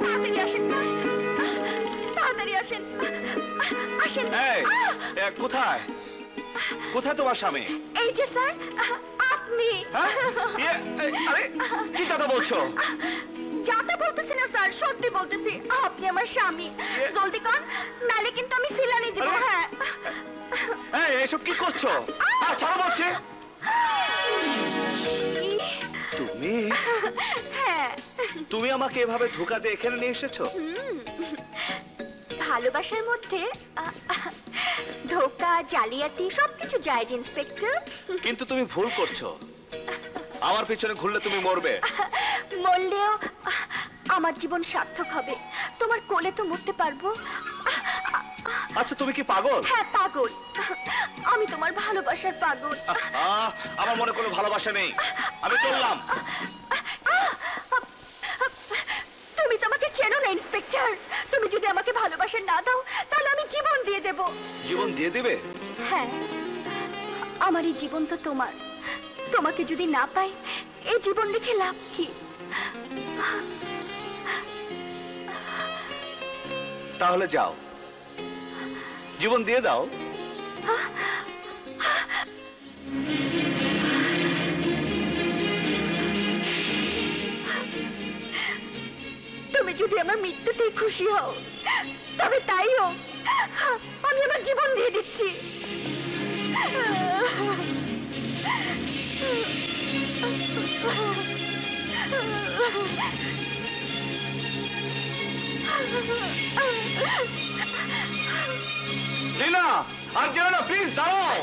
তাড়াতাড়ি আসেন স্যার, তাড়াতাড়ি আসেন। আসেন। কোথায় কোথায় তোমার স্বামী? এই যে স্যার আপনি। আরে কি কথা বলছো? যাতা বলতেছি না স্যার, সত্যি বলতেছি। আপনি আমার স্বামী। জলদি কর, নালে কিন্তু আমি সিলানি দিব। হ্যাঁ এসব কি করছো? ছাড়ো বলছি। তুমি আমাকে এভাবে ধোঁকা দিয়ে এখানে নিয়ে এসেছো? ভালোবাসার মধ্যে ধোঁকা, জালিয়াতি সবকিছু জায়েজ ইন্সপেক্টর। কিন্তু তুমি ভুল করছো। আমার পিছনে ঘুরলে তুমি মরবে। মরলেও আমার জীবন সার্থক হবে। তোমার কোলে তো মরতে পারবো। আচ্ছা, তুমি কি পাগল? হ্যাঁ, পাগল। আমি তোমার ভালোবাসার পাগল। আমার মনে কোনো ভালোবাসা নেই। আমি চললাম। তুমি তোমাকে চেনো না ইন্সপেক্টর। তুমি যদি আমাকে ভালোবাসা না দাও তাহলে আমি জীবন দিয়ে দেব। জীবন দিয়ে দিবে? হ্যাঁ, আমার এই জীবন তো তোমার। তোমাকে যদি না পাই এই জীবন রেখে লাভ কি? তাহলে যাও, জীবন দিয়ে দাও। তুমি যদি আমার মৃত্যুতেই খুশি হও তবে তাই হোক। আমি আমার জীবন দিয়ে দিচ্ছি। লীনা, আর যেও না, প্লিজ দাঁড়াও।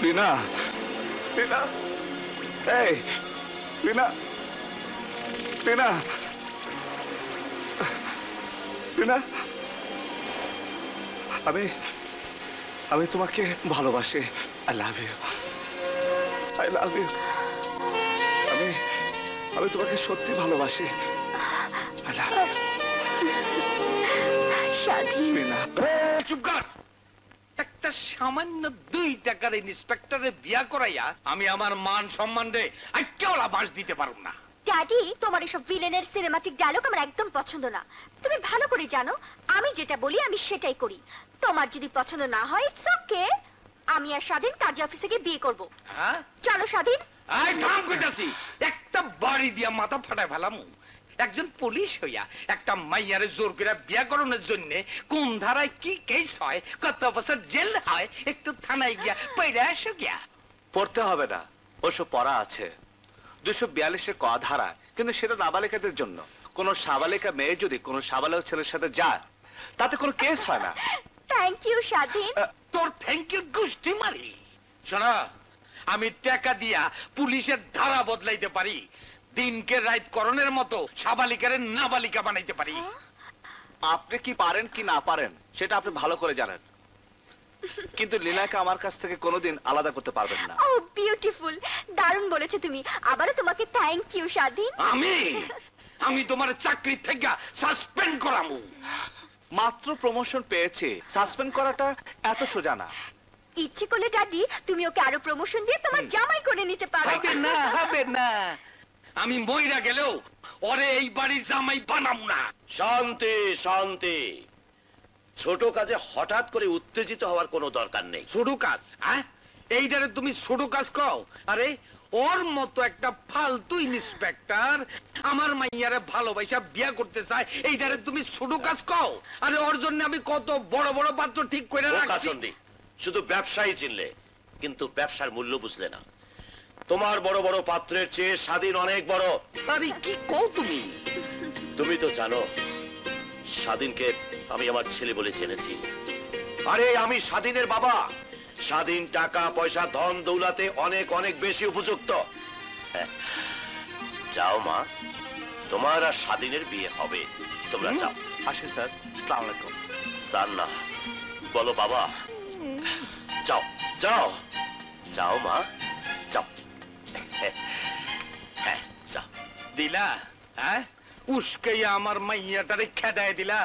লীনা, লীনা, এই লীনা, লীনা, লীনা, আমি তোমাকে ভালোবাসি। I love you, I love you. আমি তোমাকে সত্যি ভালোবাসি। I love you. স্বাধীন। লীনা, চুপ কর। একটা সামান্য 2 টাকার ইন্সপেক্টরের বিয়া করাইয়া আমি আমার মান সম্মান রে আইকেওলা বাস দিতে পারব না। ড্যাডি, তোমার এসব ভিলেনের সিনেমাটিক ডায়লগ আমার একদম পছন্দ না। তুমি ভালো করে জানো আমি যেটা বলি আমি সেটাই করি। তোমার যদি পছন্দ না হয় ইটস ওকে। আমি আর স্বাধীন কাজী অফিসে গিয়ে বিয়ে করব। হ্যাঁ, চলো স্বাধীন। আই কাম কইতাছি, একটা বাড়ি দিয়া মাথা ফাটায় ফেলামু। একজন পুলিশ হইয়া একটা মাইয়ারে জোর করে বিয়া করানোর জন্য কোন ধারায় কি কেস হয়, কত বছর জেল হয়, একটু থানায় গিয়া পড়ে আসো গিয়া। পড়তে হবে না, ওসব পড়া আছে 242-এর ক ধারা, কিন্তু সেটা নাবালিকাদের জন্য। কোন সাবালিকা মেয়ে যদি কোন সাবালক ছেলের সাথে যায় তাতে কোনো কেস হয় না। থ্যাংক ইউ স্বাধীন। তোর থ্যাংক ইউ গুষ্টি মারি। শোনা, আমি টাকা দিয়া পুলিশের ধারা বদলাইতে পারি, দিনকে রাইট করণের মতো সাবালিকারে নাবালিকা বানাইতে পারি। আপনি কি পারেন কি না পারেন সেটা আপনি ভালো করে জানেন, কিন্তু লীনাকে আমার কাছ থেকে কোনোদিন আলাদা করতে পারবেন না। ও বিউটিফুল, দারুণ বলেছো তুমি। আবারও তোমাকে থ্যাংক ইউ স্বাধীন। আমি তোমার চাকরি থেকে সাসপেন্ড করামু। মাত্র প্রমোশন পেয়েছে, সাসপেন্ড করাটা এত সোজা না। ইচ্ছে করলে ড্যাডি তুমি ওকে আরো প্রমোশন দিয়ে তোমার জামাই করে নিতে পারো। হবে না, আমি মইরা গেলেও ওরে এই বাড়ির জামাই বানাম না। শান্তি, শান্তি। ছোট কাজে হঠাৎ করে উত্তেজিত হওয়ার কোনো দরকার নেই। ছোট কাজ? হ্যাঁ, এইটারে তুমি ছোট কাজ কও? আরে ওর মতো একটা ফালতু ইন্সপেক্টর আমার মাইয়ারে ভালোবাসা বিয়া করতে চায়, এইটারে তুমি ছোট কাজ কও? আরে ওর জন্য আমি কত বড় বড় পাত্র ঠিক করে রাখছি। শুধু ব্যবসায়ী চিনলে, কিন্তু ব্যবসার মূল্য বুঝলে না। তোমার বড় বড় পাত্রের চেয়ে স্বাধীন অনেক বড়। আরে কি কও তুমি? তুমি তো জানো স্বাধীনকে আমি আমার ছেলে বলে জেনেছি। আরে আমি স্বাধীনের বাবা। স্বাধীন টাকা পয়সা ধন দৌলাতে অনেক অনেক বেশি উপযুক্ত। যাও মা, তোমার আর স্বাধীনের বিয়ে হবে। তোমরা যাও। আসি স্যার, আসসালামু আলাইকুম। স্যার না, বলো বাবা। যাও যাও যাও মা, যাও। হ্যাঁ যাও। দিলা? হ্যাঁ, উস্কাইয়া আমার মাইয়াটারে খেদায় দিলা।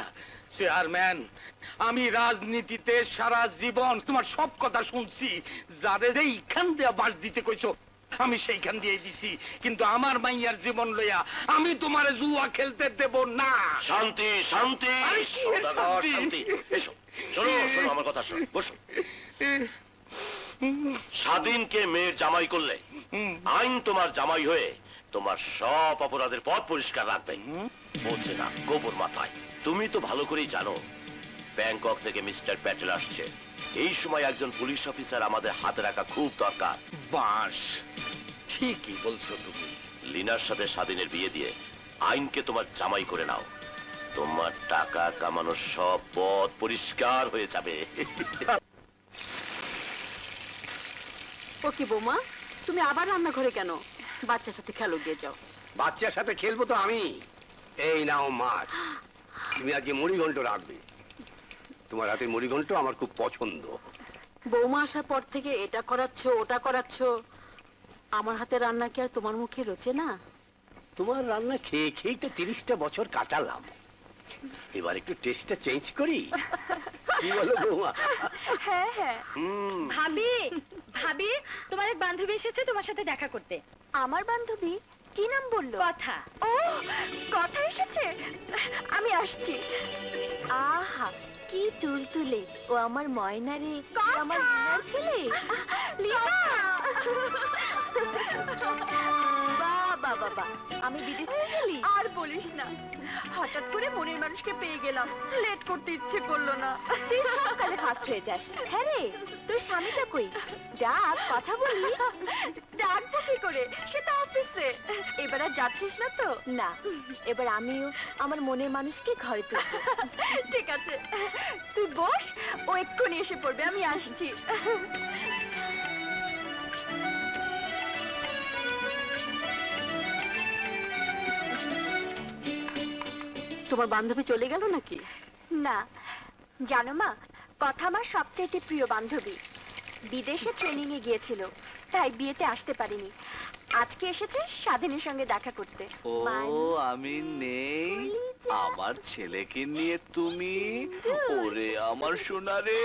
চেয়ারম্যান, আমি রাজনীতিতে সারা জীবন তোমার সব কথা শুনছি, যারে এইখান দিয়ে বাস দিতে কইছো আমি সেইখান দিয়ে দিছি, কিন্তু আমার মাইয়ার জীবন লইয়া আমি তোমার জুয়া খেলতে দেব না। শান্তি শান্তি শান্তি। এসো শোনো শোনো আমার কথা শোনো, বসো। স্বাধীনকে মেয়ের জামাই করলে আইন তোমার জামাই হয়ে তোমার সব অপরাধের পথ পরিষ্কার রাখবে। বলছে না গোবর মাথায়। তুমি তো ভালো করেই জানো ব্যাংকক থেকে মিস্টার প্যাটেল আসছে। এই সময় একজন পুলিশ অফিসার আমাদের হাতে রাখা খুব দরকার। বাস ঠিকই বলছো তুমি। লিনার সাথে স্বাধীনের বিয়ে দিয়ে আইনকে তোমার জামাই করে নাও, তোমার টাকা কামানোর সব পথ পরিষ্কার হয়ে যাবে। ও কি বৌমা, তুমি আবার রান্নাঘরে কেন? বাচ্চার সাথে খেলো, গিয়ে যাও। বাচ্চার সাথে খেলবো তো আমি। এই নাও মাছ, তুমি আজকে মুড়িঘণ্ট রাখবে। তোমার হাতে মুড়িঘণ্ট আমার খুব পছন্দ। বৌমা আসার পর থেকে এটা করাচ্ছ ওটা করাচ্ছ, আমার হাতে রান্না কি আর তোমার মুখে রোচে না? তোমার রান্না খেয়ে খেয়েই তো 30টা বছর কাটালাম, এবার একটু টেস্টটা চেঞ্জ করি। কি বলো বৌমা? হ্যাঁ হ্যাঁ। ভাবি ভাবি, তোমার এক বান্ধবী এসেছে তোমার সাথে দেখা করতে। আমার বান্ধবী? কি নাম বললো? কথা। ও কথা এসেছে, আমি আসছি। আহা কি তুলতুলে, ও আমার ময়না রে, আমার লিনার ছেলে। বাবা বাবা, আমি বিদেশে গেলি? আর বলিস না, হঠাৎ করে মনের মানুষকে পেয়ে গেলাম, লেট করতে ইচ্ছে করলো না। তুই সকালে ফাস্ট হয়ে যাস। হ্যাঁ রে, তোর স্বামীটা কই? ডাক, কথা বলি। ডাকবো কি করে, সে তো অফিসে। এবার আর যাচ্ছিস না তো? না, এবার আমিও আমার মনের মানুষকে ঘরে তুলবো। ঠিক আছে, তুই বস, ও এক্ষুনি এসে পড়বে, আমি আসছি। তোমার বান্ধবী চলে গেল নাকি? না, জানো মা, কথা আমার সবচেয়ে প্রিয় বান্ধবী। বিদেশে ট্রেনিং এ গিয়েছিল, তাই বিয়েতে আসতে পারিনি। আজকে এসেছে স্বাধীনের সঙ্গে দেখা করতে। ও আমি নেই, আমার ছেলেকে নিয়ে তুমি? ওরে আমার সোনা রে।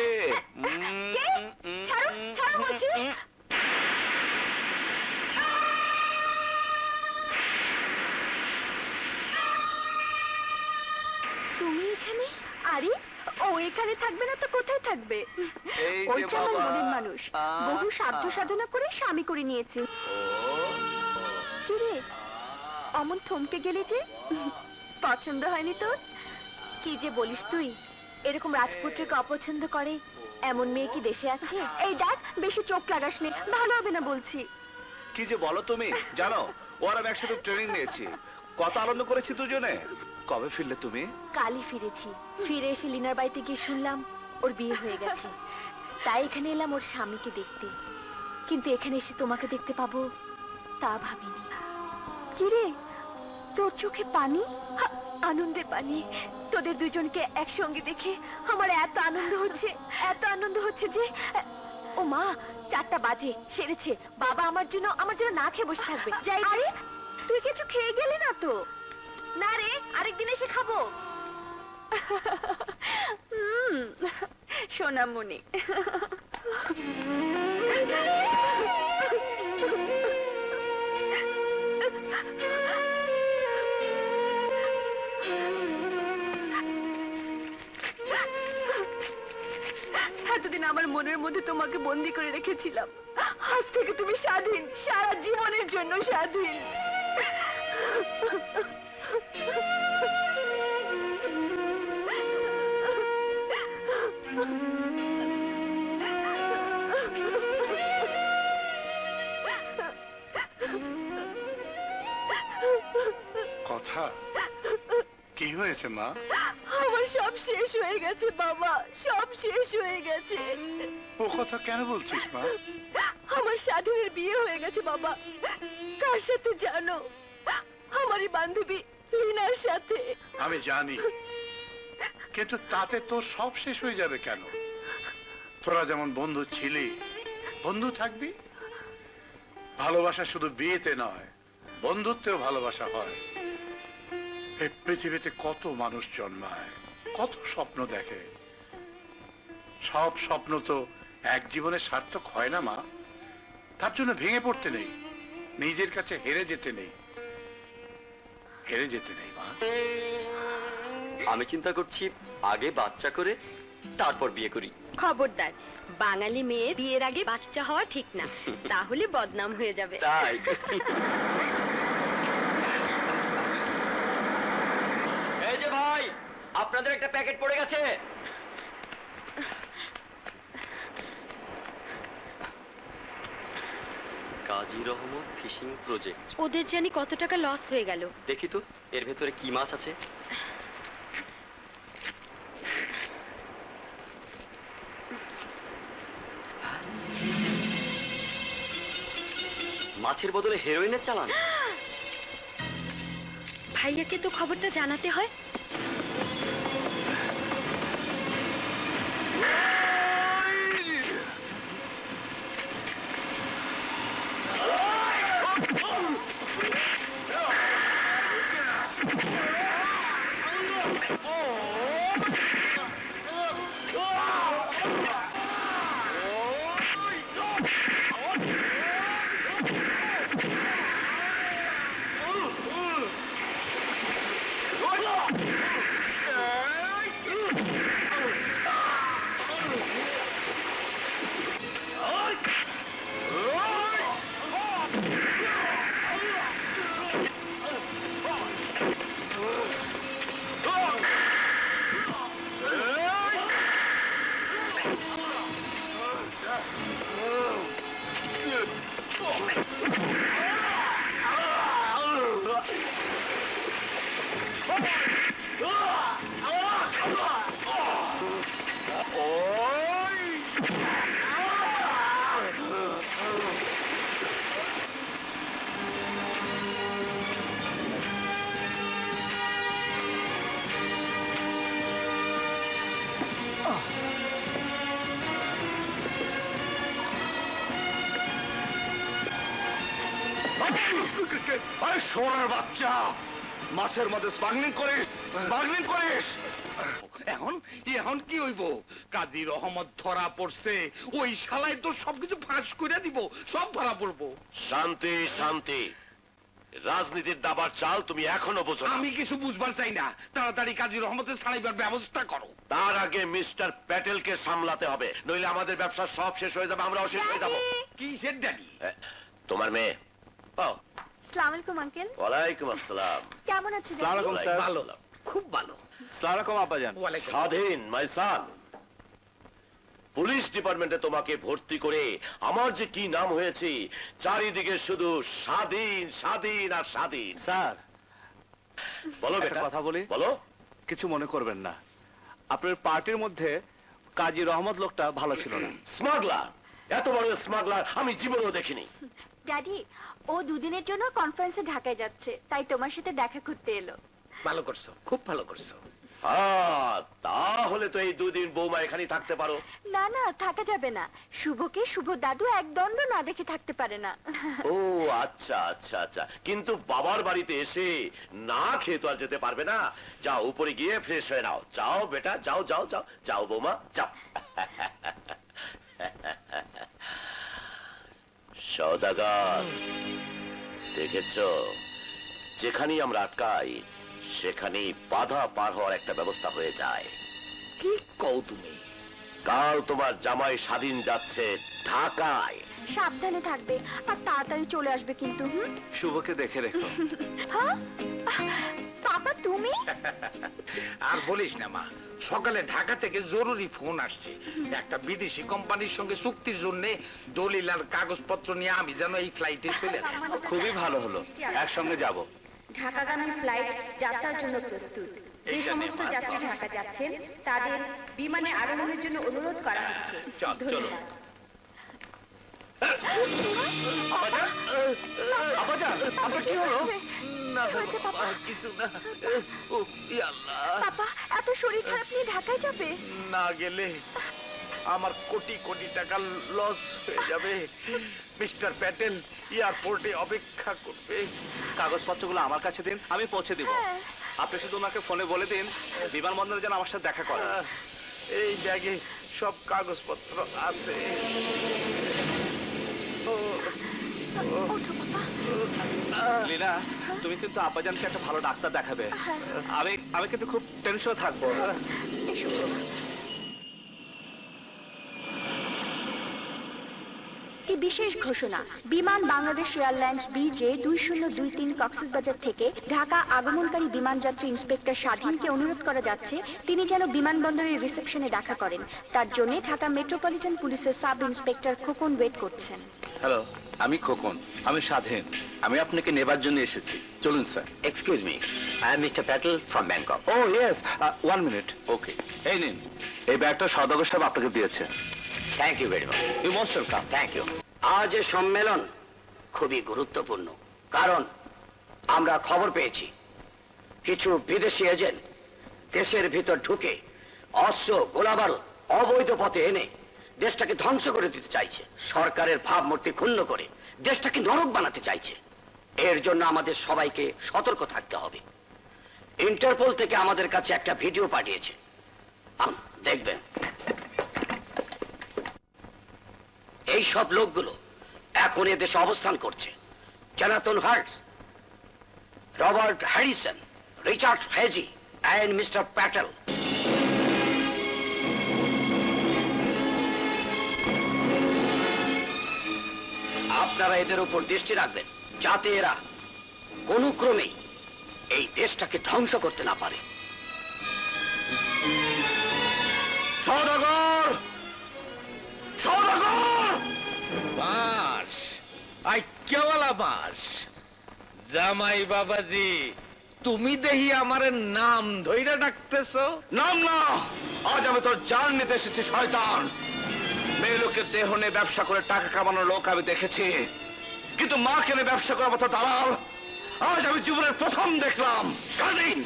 তুমি এখানে? আরে ও এখানে থাকবে না তো কোথায় থাকবে? ওই যে বাবা, মনের মানুষ, বহু সাধ্য সাধনা করে স্বামী করে নিয়েছে। কি রে অমন থমকে গেলি যে? পছন্দ হয়নি তোর? কি যে বলিস তুই, এরকম রাজপুত্রকে অপছন্দ করে এমন মেয়ে কি দেশে আছে? এই দেখ, বেশি চোখ লাগাস নে, ভালো হবে না বলছি। কি যে বলো তুমি? জানো ওরা একসাথে ট্রেনিং নিয়েছি, কত আনন্দ করেছি দুজনে। কবে ফিরলে তুমি? কালই ফিরেছি। ফিরে এসে লিনার বাড়িতে গিয়ে শুনলাম ওর বিয়ে হয়ে গেছে, তাই এখানে এলাম ওর স্বামীকে দেখতে। কিন্তু এখানে এসে তোমাকে দেখতে পাবো তা ভাবিনি। কিরে তোর চোখে পানি? আনন্দে পানি। তোদের দুজনকে একসঙ্গে দেখে আমার এত আনন্দ হচ্ছে যে। ও মা, 4টা বাজে, সেরেছে। বাবা আমার জন্য না খেয়ে বসে থাকবে। যাই। আরে তুই কিছু খেয়ে গেলি না তো? না রে, আরেকদিন এসে খাবো। সোনামণি। এতদিন আমার মনের মধ্যে তোমাকে বন্দি করে রেখেছিলাম, আজ থেকে তুমি স্বাধীন, সারা জীবনের জন্য স্বাধীন। কথা কি হয়েছে মা? আমার সব শেষ হয়ে গেছে বাবা, সব শেষ হয়ে গেছে। ও কথা কেন বলছিস মা? আমার স্বাধীনের বিয়ে হয়ে গেছে বাবা। কার সাথে জানো? আমারই বান্ধবী লিনার সাথে। আমি জানি, কিন্তু তাতে তোর সব শেষ হয়ে যাবে কেন? তোরা যেমন বন্ধু ছিলি, বন্ধু থাকবি। ভালোবাসা শুধু বিয়েতে নয়, বন্ধুত্বেও ভালোবাসা হয়। এই পৃথিবীতে কত মানুষ জন্মায়, কত স্বপ্ন দেখে, সব স্বপ্ন তো এক জীবনে সার্থক হয় না মা। তার জন্য ভেঙে পড়তে নেই, নিজের কাছে হেরে যেতে নেই, হেরে যেতে নেই মা। আমি চিন্তা করছি আগে বাচ্চা করে তারপর বিয়ে করি। খবরদার, বাঙালি মেয়ে বিয়ের আগে বাচ্চা হওয়া ঠিক না, তাহলে বদনাম হয়ে যাবে। তাই এই যে ভাই, আপনাদের একটা প্যাকেট পড়ে গেছে। কাজী রহমত ফিশিং প্রজেক্ট। ওদের জানি কত টাকা লস হয়ে গেল। দেখি তো এর ভেতরে কি মাছ আছে। মাছের বদলে হেরোইনের চালান। ভাইয়াকে তো খবরটা জানাতে হয়। সোনার বাচ্চা, মাছের মধ্যে স্মাগলিং করিস, স্মাগলিং করিস। এখন এখন কি হইব? কাজী রহমত ধরা পড়ছে, ওই শালাই তো সবকিছু ফাঁস করে দিব, সব ধরা পড়বো। শান্তি শান্তি, রাজনীতির দাবার চাল তুমি এখনো বোঝো না। আমি কিছু বুঝবার চাই না, তাড়াতাড়ি কাজী রহমতের ছাড়াইবার ব্যবস্থা করো। তার আগে মিস্টার প্যাটেলকে সামলাতে হবে, নইলে আমাদের ব্যবসা সব শেষ হয়ে যাবে, আমরাও শেষ হয়ে যাবো। কি সে ড্যাডি? তোমার মেয়ে। আসসালামু আলাইকুম আঙ্কেল। ওয়ালাইকুম আসসালাম। কেমন আছো? আসসালামু আলাইকুম স্যার। ভালো, খুব ভালো। আসসালামু আলাইকুম আব্বাজান। স্বাধীন মাই সান, পুলিশ ডিপার্টমেন্টে তোমাকে ভর্তি করে আমার যে কি নাম হয়েছে, চারিদিকে শুধু স্বাধীন স্বাধীন আর স্বাধীন। স্যার বলো একটা কথা বলি। বলো। কিছু মনে করবেন না, আপনার পার্টির মধ্যে কাজী রহমত লোকটা ভালো ছিল না। স্মাগলার, এত বড় স্মাগলার আমি জীবনেও দেখিনি। ড্যাডি, ও দুদিনের জন্য কনফারেন্সে ঢাকায় যাচ্ছে, তাই তোমার সাথে দেখা করতে এলো। ভালো করছো, খুব ভালো করছো। তাহলে তো এই দুদিন বৌমা এখানেই থাকতে পারো। না না, থাকা যাবে না। শুভকে শুভ দাদু এক দণ্ড না দেখে থাকতে পারে না। ও আচ্ছা আচ্ছা আচ্ছা, কিন্তু বাবার বাড়িতে এসে না খেয়ে তো আর যেতে পারবে না। যাও উপরে গিয়ে ফ্রেশ হয়ে নাও। যাও বেটা, যাও যাও যাও যাও বৌমা যাও। সওদাগর, দেখেছ, যেখানেই আমরা আটকাই সেখানেই বাধা পার হওয়ার একটা ব্যবস্থা হয়ে যায়। কি কও তুমি? কাল তোমার জামাই স্বাধীন যাচ্ছে ঢাকায়। সাবধানে থাকবে আর তাড়াতাড়ি চলে আসবে কিন্তু। শুভকে দেখে রেখো। হ্যাঁ পাপা, তুমি? আর বলিস না মা, সকালে ঢাকা থেকে জরুরি ফোন আসছে। একটা বিদেশি কোম্পানির সঙ্গে চুক্তির জন্য দলিল আর কাগজপত্র নিয়ে আমি যেন এই ফ্লাইটে চলে যাই। খুবই ভালো হলো, একসঙ্গে যাব। ঢাকাগামী ফ্লাইট যাত্রার জন্য প্রস্তুত। যে সমস্ত যাত্রী ঢাকা যাচ্ছেন তাদের বিমানে আরোহণের জন্য অনুরোধ করা হচ্ছে। চলো। আপনার কি হলো? কিছু না। পাপা, এত শরীর খারাপ নিয়ে ঢাকায় যাবে? না গেলে আমার কোটি কোটি টাকা লস হয়ে যাবে। মিস্টার প্যাটেল এয়ারপোর্টে অপেক্ষা করবে। কাগজপত্রগুলো আমার কাছে দিন, আমি পৌঁছে দিব। আপনি শুধু ওনাকে ফোনে বলে দিন বিমানবন্দরে যেন আমার সাথে দেখা করে। এই ব্যাগে সব কাগজপত্র আছে। লীনা, তুমি কিন্তু আব্বাজানকে একটা ভালো ডাক্তার দেখাবে। আমি কিন্তু খুব টেনশন থাকবো। বিশেষ ঘোষণা, বিমান বাংলাদেশ এয়ারলাইন্স BJ 2023 কক্সবাজার থেকে ঢাকা আগমনকারী বিমানযাত্রী ইন্সপেক্টর স্বাধীনকে অনুরোধ করা যাচ্ছে তিনি যেন বিমানবন্দরের রিসেপশনে দেখা করেন। তার জন্য ঢাকা মেট্রোপলিটন পুলিশের সাব ইন্সপেক্টর খোকন ওয়েট করছেন। হ্যালো, আমি খোকন। আমি স্বাধীন। আমি আপনাকে নেবার জন্য এসেছি। চলুন sir. Excuse me, I am mister Patel from Bangkok. Oh yes, 1 minute. Okay, এই নিন, এই ব্যাগটা সওদাগর সাহেব আপনাকে দিয়েছে। Thank you very much. You most welcome. Thank you. আজ এই সম্মেলন খুবই গুরুত্বপূর্ণ, কারণ আমরা খবর পেয়েছি কিছু বিদেশি এজেন্ট দেশের ভিতর ঢুকে অস্ত্র গোলাবারুদ অবৈধ পথে এনে দেশটাকে ধ্বংস করে দিতে চাইছে। সরকারের ভাবমূর্তি ক্ষুণ্ণ করে দেশটাকে নরক বানাতে চাইছে। এর জন্য আমাদের সবাইকে সতর্ক থাকতে হবে। ইন্টারপোল থেকে আমাদের কাছে একটা ভিডিও পাঠিয়েছে, দেখবেন। এই সব লোকগুলো এখন এদেশে অবস্থান করছে। Jonathan Harts, Robert Harrison, Richard Hedgie and mister Patel. আপনারা এদের উপর দৃষ্টি রাখবেন যাতে এরা কোনো ক্রমেই এই দেশটাকে ধ্বংস করতে না পারে। সওদাগর! সওদাগর! বাস আইক্যাওয়ালা বাস। জামাই বাবাজি, তুমি দেখি আমার নাম ধইরা ডাকতেছ? নাম না, আজ আমি তোর জান নিতে এসেছি শয়তান। মেয়ে লোকের দেহ নিয়ে ব্যবসা করে টাকা কামানোর লোক আমি দেখেছি, কিন্তু মা কেনে ব্যবসা করার মতো দালাল আজ আমি জীবনের প্রথম দেখলাম। স্বাধীন,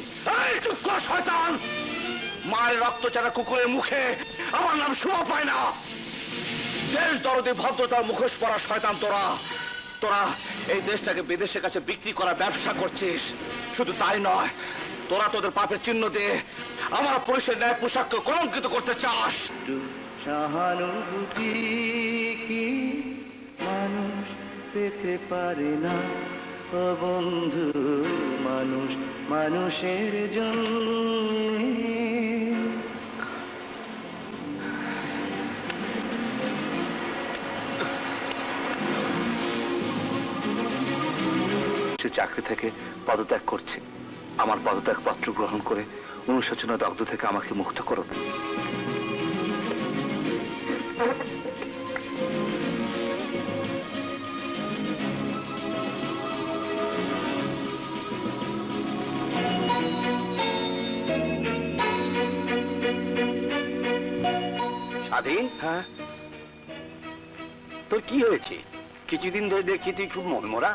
এই চুপ কর শয়তান। মায়ের রক্ত চারা কুকুরের মুখে আমার নাম শোভা পায় না। দেশ দরদে ভদ্রতার মুখোশ পরা শয়তান তোরা। তোরা এই দেশটাকে বিদেশের কাছে বিক্রি করা ব্যবসা করছিস। শুধু তাই নয়, তোরা তোদের পাপের চিহ্ন দিয়ে আমার পুলিশের ন্যায় পোশাককে কলঙ্কিত করতে চাস। সহানুভূতি কি মানুষ পেতে পারে না? ও বন্ধু, মানুষ মানুষের জন্য। চাকরি থেকে পদত্যাগ করছি। আমার পদত্যাগ পত্র গ্রহণ করে অনুশোচনা দগ্ধ থেকে আমাকে মুক্ত করুন। স্বাধীন, হ্যাঁ, তোর কি হয়েছে? কিছুদিন ধরে দেখছি তুই খুব মনমরা।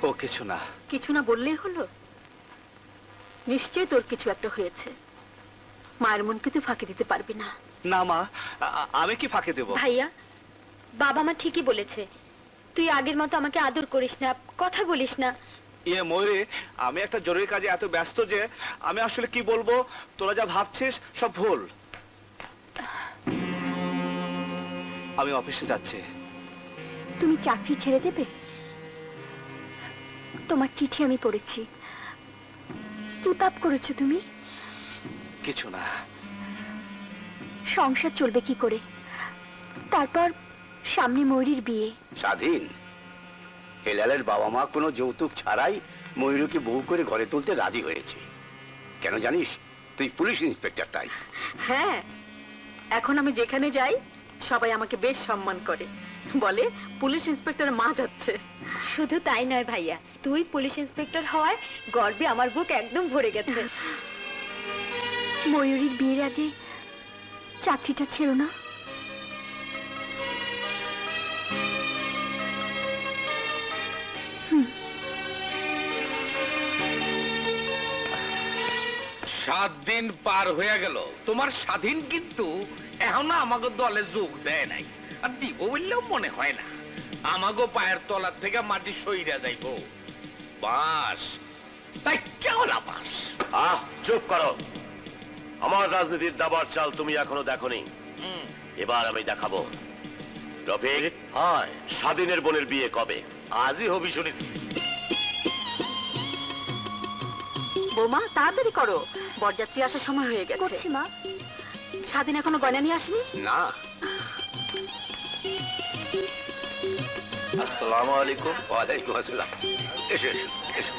ও কিছু না। কিছু না বললেই হলো? নিশ্চয়ই তোর কিছু একটা হয়েছে। মায়ের মনকে তুই ফাঁকি দিতে পারবি না। না মা, আমি কি ফাঁকি দেব? ভাইয়া, বাবা মা ঠিকই বলেছে, তুই আগের মতো আমাকে আদর করিস না, কথা বলিস না। ইয়ে ময়ূরী, আমি একটা জরুরি কাজে এত ব্যস্ত যে আমি আসলে কি বলবো। তোরা যা ভাবছিস সব ভুল। আমি অফিসে যাচ্ছি। তুমি চাকরি ছেড়ে দেবে? তোমার চিঠি আমি পড়েছি, তুতাপ করেছো তুমি। কিছু না। সংসার চলবে কি করে? তারপর সামনে ময়ূরীর বিয়ে। স্বাধীন, হেলালের বাবা মা কোনো যৌতুক ছাড়াই ময়ূরীকে বউ করে ঘরে তুলতে রাজি হয়েছে। কেন জানিস? তুই পুলিশ ইন্সপেক্টর তাই। হ্যাঁ, এখন আমি যেখানে যাই সবাই আমাকে বেশ সম্মান করে, বলে পুলিশ ইন্সপেক্টরের মা যাচ্ছে। শুধু তাই নয় ভাইয়া, তুই পুলিশ ইন্সপেক্টর হওয়ায় গর্বে আমার বুক একদম ভরে গেছে। ময়ূরীর বিয়ের আগে চাকরিটা ছিল না? সাত দিন পার হয়ে গেল, তোমার স্বাধীন কিন্তু এখনো আমাকে দলে যোগ দেয় নাই, আর দিব বললেও মনে হয় না। আমাগো পায়ের তলার থেকে মাটি সইরা যাইব। বাস তাই কেমন বাস? চুপ করো। আমার রাজনীতির দাবার চাল তুমি এখনো দেখোনি। এবার আমি দেখাবো। রফিক, হয় স্বাধীনের বোনের বিয়ে কবে? আজই হবি শুনেছি। বৌমা তাড়াতাড়ি করো, বরযাত্রী আসার সময় হয়ে গেছে। করছি মা। স্বাধীন এখনো গয়না নিয়ে আসেনি? না। আসসালামু আলাইকুম। ওয়ালাইকুম আসসালাম। এসো এসো এসো,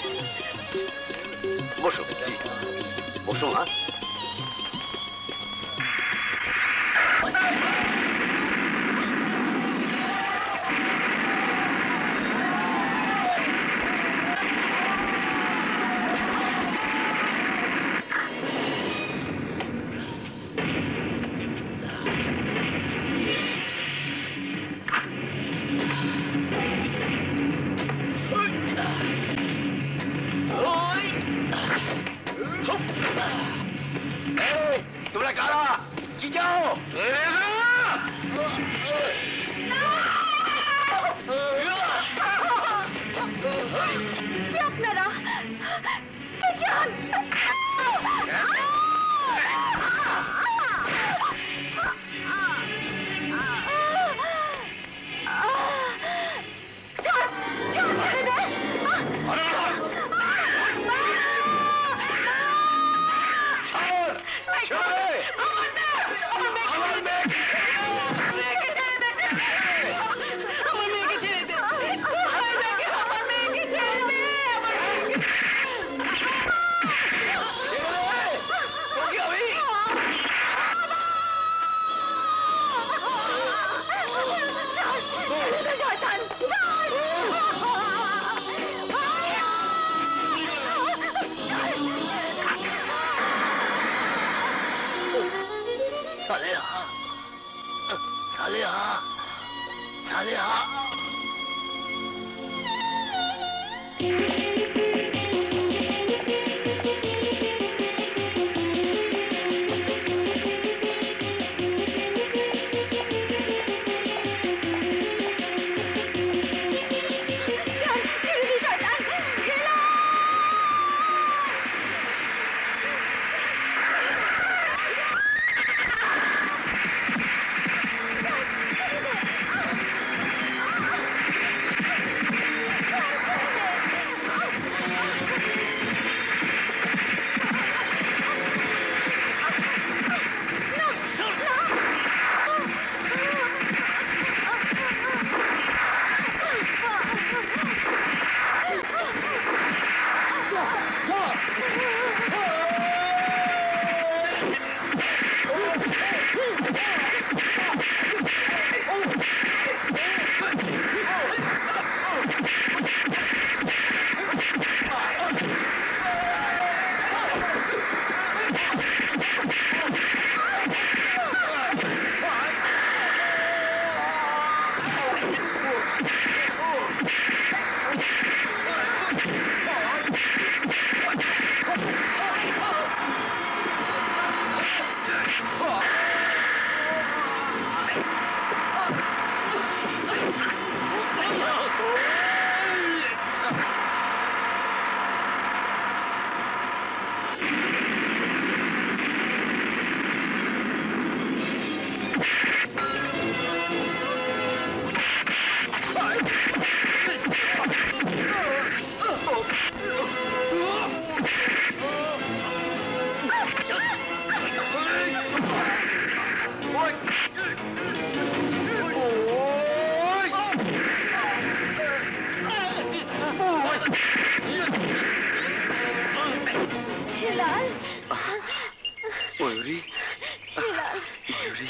বসো বসো মা। তোমরা কারা? কি চাও? আপনারা কে চান? ময়ূরী, ময়ূরী,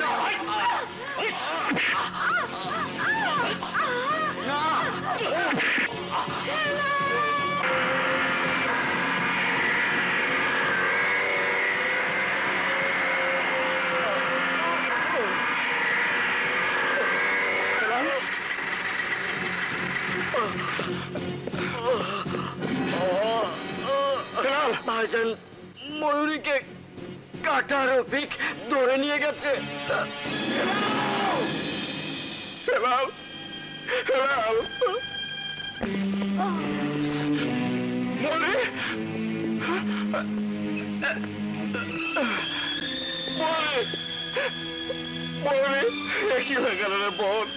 No! ভাইজান ময়ূরীকে কাটা রফিক ধরে নিয়ে গেছে। হেলাল হেলাল ময়ূরী কি হয়ে গেল রে বোন?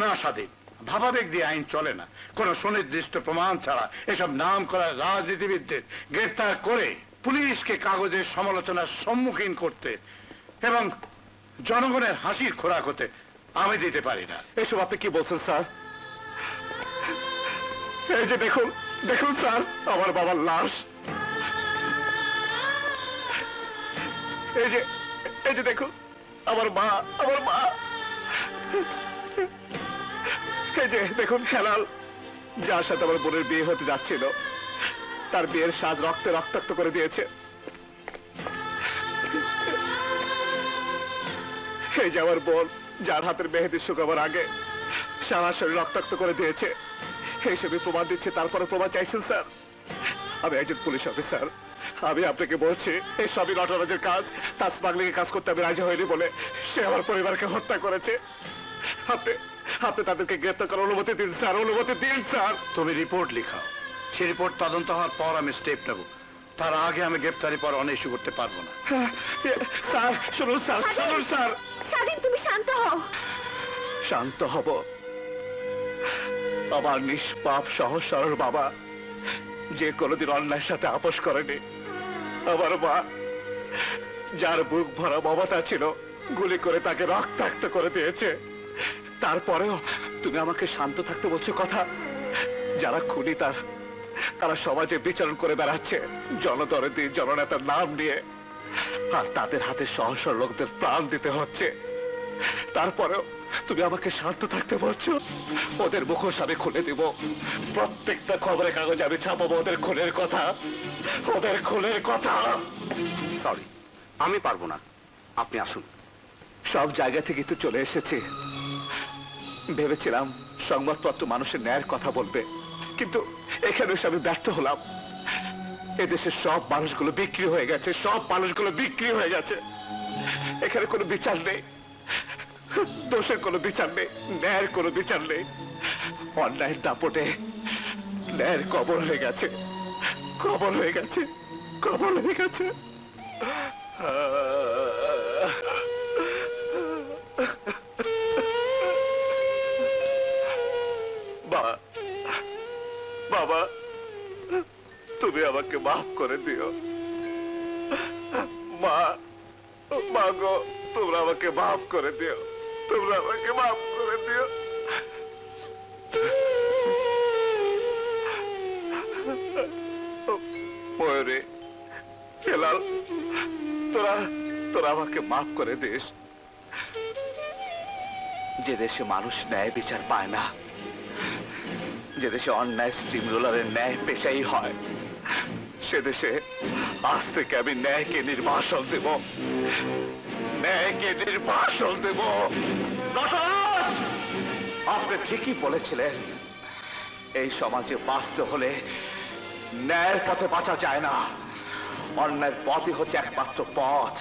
না স্বাধীন, ভাবাবেগ দিয়ে আইন চলে না। কোন সুনির্দিষ্ট প্রমাণ ছাড়া এসব নাম করা রাজনীতিবিদদের গ্রেফতার করে পুলিশকে কাগজের সমালোচনার সম্মুখীন করতে এবং জনগণের হাসির খোরাক হতে আমি দিতে পারি না। এসব আপনি কি বলছেন স্যার? এই যে দেখুন দেখুন স্যার, আমার বাবার লাশ। এই যে দেখুন আমার মা, আমার মা। এই যে দেখুন হেলাল, যার সাথে আমার বোনের বিয়ে হতে যাচ্ছিল, তার বিয়ের সাজ রক্তে রক্তাক্ত করে দিয়েছে। এই যে আমার বোন, যার হাতের মেহেদি শুকাবার আগে সারা শরীর রক্তাক্ত করে দিয়েছে। এইসবই প্রমাণ দিচ্ছে, তারপরে প্রমাণ চাইছেন স্যার? আমি একজন পুলিশ অফিসার, আমি আপনাকে বলছি এই সবই নটরাজের কাজ। তার স্মাগলিং এর কাজ করতে আমি রাজি হইনি বলে সে আমার পরিবারকে হত্যা করেছে। আপনি তাদেরকে গ্রেফতার করার অনুমতি দিন স্যার, অনুমতি দিন স্যার। তুমি রিপোর্ট লিখাও, সেই রিপোর্ট তদন্ত হওয়ার পর আমি স্টেপ নেব। তার আগে আমি গ্রেফতারি পর অনেক ইস্যু করতে পারবো না। স্যার শুনুন স্যার, শুনুন স্যার। স্বাধীন, তুমি শান্ত হও। শান্ত হব? আমার নিষ্পাপ সহজ সরল বাবা, যে কোনোদিন অন্যায়ের সাথে আপোষ করেনি। আমার মা, যার বুক ভরা মমতা ছিল, গুলি করে তাকে রক্তাক্ত করে দিয়েছে। তারপরেও তুমি আমাকে শান্ত থাকতে বলছো কথা? যারা খুনি তারা সমাজে বিচরণ করে বেড়াচ্ছে জনদরদি জননেতার নাম নিয়ে, আর তাদের হাতে সহজ সরল লোকদের প্রাণ দিতে হচ্ছে। তারপরেও তুমি আমাকে শান্ত থাকতে বলছো? ওদের মুখোশ আমি খুলে দিব, প্রত্যেকটা খবরের কাগজে আমি ছাপাবো ওদের খুনের কথা, ওদের খুনের কথা। সরি, আমি পারবো না, আপনি আসুন। সব জায়গা থেকে তো চলে এসেছি, ভেবেছিলাম সংবাদপত্র মানুষের ন্যায়ের কথা বলবে, কিন্তু এখানে এসে আমি ব্যর্থ হলাম। এদেশের সব মানুষগুলো বিক্রি হয়ে গেছে, সব মানুষগুলো বিক্রি হয়ে গেছে। এখানে কোনো বিচার নেই, দোষের কোনো বিচার নেই, ন্যায়ের কোনো বিচার নেই। অন্যায়ের দাপটে ন্যায়ের কবর হয়ে গেছে, কবর হয়ে গেছে, কবর হয়ে গেছে। বাবা, তুমি আমাকে মাফ করে দিও। মা গো, তোমরা আমাকে মাফ করে দিও, তোমরা আমাকে মাফ করে দিও। ময়ূরী, হেলাল, তোরা আমাকে মাফ করে দিস। যে দেশে মানুষ ন্যায় বিচার পায় না, যে দেশে অন্যায় স্টিম রোলারের ন্যায় পেশাই হয়, সে দেশে আজ থেকে আমি ন্যায়কে নির্বাসন দেব, ন্যায়কে নির্বাসন দেব। আপনি ঠিকই বলেছিলেন, এই সমাজে বাঁচতে হলে ন্যায়ের পথে বাঁচা যায় না, অন্যায়ের পথই হচ্ছে একমাত্র পথ।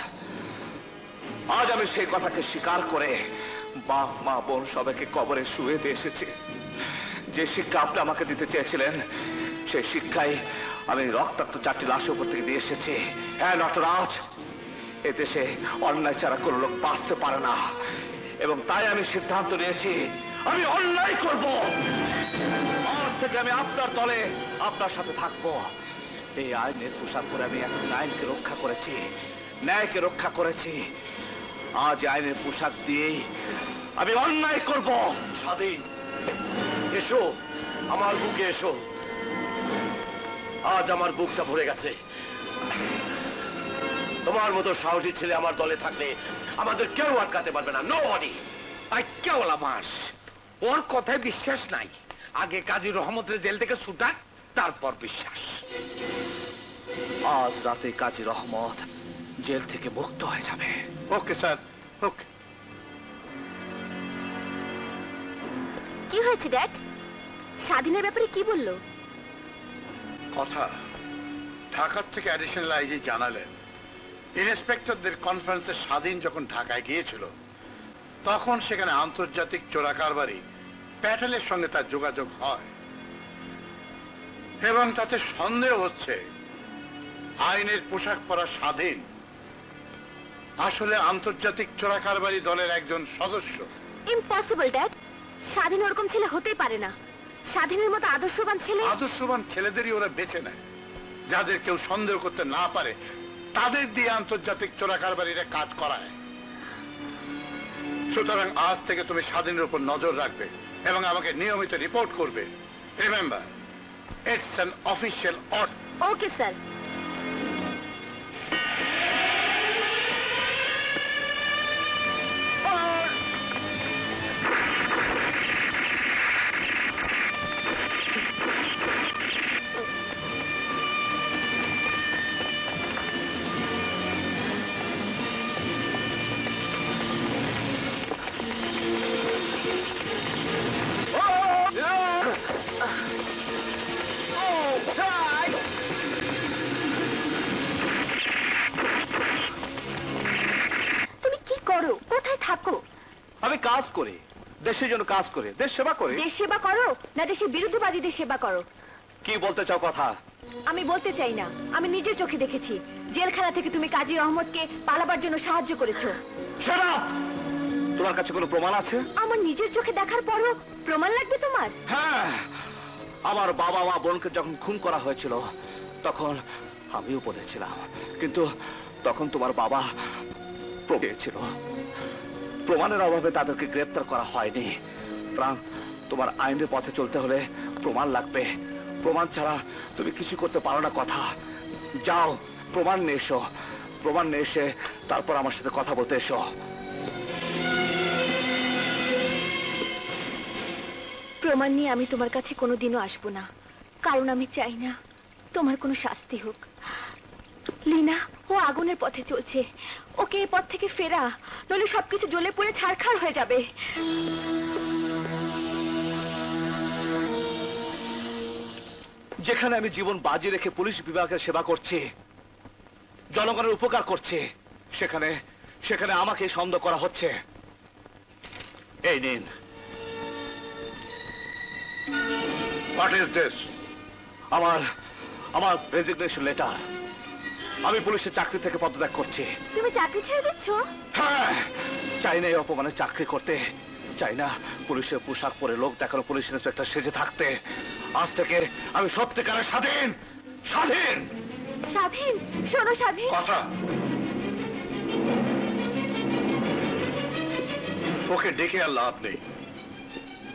আজ আমি সেই কথাকে স্বীকার করে বাপ মা বোন সবাইকে কবরে শুয়ে দিয়ে এসেছি। যে শিক্ষা আপনি আমাকে দিতে চেয়েছিলেন, সেই শিক্ষাই আমি রক্তাক্ত 4টি লাশের উপর থেকে দিয়ে এসেছি। হ্যাঁ নটরাজ, এদেশে অন্যায় ছাড়া কোনো লোক বাঁচতে পারে না, এবং তাই আমি সিদ্ধান্ত নিয়েছি আমি অন্যায় করব। আজ থেকে আমি আপনার দলে, আপনার সাথে থাকবো। এই আইনের পোশাক পরে আমি এখন আইনকে রক্ষা করেছি, ন্যায়কে রক্ষা করেছি। আজ আইনের পোশাক দিয়েই আমি অন্যায় করব। স্বাধীন, এসো আমার বুকে এসো। আজ আমার বুকটা ভরে গেছে। তোমার মতো সাহসী ছেলে আমার দলে থাকলে আমাদের কেউ আটকাতে পারবে না। নোবডি। কেবল মাস ওর কথায় বিশ্বাস নাই। আগে কাজী রহমতের জেল থেকে ছুটাক, তারপর বিশ্বাস। আজ রাতে কাজী রহমত জেল থেকে মুক্ত হয়ে যাবে। ওকে স্যার, ওকে। কি হয়েছে ড্যাড? স্বাধীনের ব্যাপারে কি বললো? কথা ঢাকার থেকে অ্যাডিশনাল আইজি জানালেন ইন্সপেক্টরদের কনফারেন্সে স্বাধীন যখন ঢাকায় গিয়েছিল তখন সেখানে আন্তর্জাতিক চোরাকারবারি প্যাটেলের সঙ্গে তার যোগাযোগ হয় এবং তাতে সন্দেহ হচ্ছে আইনের পোশাক পরা স্বাধীন আসলে আন্তর্জাতিক চোরাকারবারি দলের একজন সদস্য। ইম্পসিবল ড্যাড, স্বাধীন ওরকম ছেলে হতেই পারে না। স্বাধীনের মতো আদর্শবান ছেলেদেরই ওরা বেছে নেয়, যাদের কেউ সন্দেহ করতে না পারে তাদের দিয়ে আন্তর্জাতিক চোরাকারবারিরা কাজ করায়। সুতরাং আজ থেকে তুমি স্বাধীনের উপর নজর রাখবে এবং আমাকে নিয়মিত রিপোর্ট করবে। Remember, it's an official order. Okay sir. আমি কাজ করি, দেশের জন্য কাজ করে, দেশ সেবা করে। দেশ সেবা করো না দেশের বিরুদ্ধবাদীদের সেবা করো? কি বলতে চাও কথা? আমি বলতে চাই না, আমি নিজের চোখে দেখেছি জেলখানা থেকে তুমি কাজী আহমদকে পালাবার জন্য সাহায্য করেছো। Shut up! তোমার কাছে কোনো প্রমাণ আছে? আমার নিজের চোখে দেখার পরও প্রমাণ লাগবে তোমার? হ্যাঁ, আমার বাবা মা বোনকে যখন খুন করা হয়েছিল তখন আমিও বলেছিলাম, কিন্তু তখন তোমার বাবা ছিল, প্রমাণের অভাবে তাদেরকে গ্রেফতার করা হয়নি। তোমার আইনের পথে চলতে হলে প্রমাণ লাগবে, প্রমাণ ছাড়া তুমি কিছু করতে পারো না। কথা যাও, প্রমাণ নিয়ে এসো, প্রমাণ নিয়ে এসে তারপর আমার সাথে কথা বলতে এসো। প্রমাণ নিয়ে আমি তোমার কাছে কোনোদিনও আসবো না, কারণ আমি চাই না তোমার কোনো শাস্তি হোক। লীনা, ও আগুনের পথে চলছে, ওকে এই পথ থেকে ফেরা, নইলে সবকিছু জ্বলে পুড়ে ছারখার হয়ে যাবে। যেখানে আমি জীবন বাজি রেখে পুলিশ বিভাগের সেবা করছি, জনগণের উপকার করছি, সেখানে সেখানে আমাকে সন্দেহ করা হচ্ছে। এই নিন। What is this? আমার রেজিগনেশন লেটার। আমি পুলিশের চাকরি থেকে পদত্যাগ করছি। তুমি চাকরি ছেড়ে দিচ্ছ? হ্যাঁ, চাই না এই অপমানে চাকরি করতে, চাই না পুলিশের পোশাক পরে লোক দেখানো পুলিশ ইন্সপেক্টর সেজে থাকতে। আজ থেকে আমি সত্যিকারের স্বাধীন। স্বাধীন স্বাধীন? শোনো স্বাধীন, কথা ওকে ডেকে আর লাভ নেই,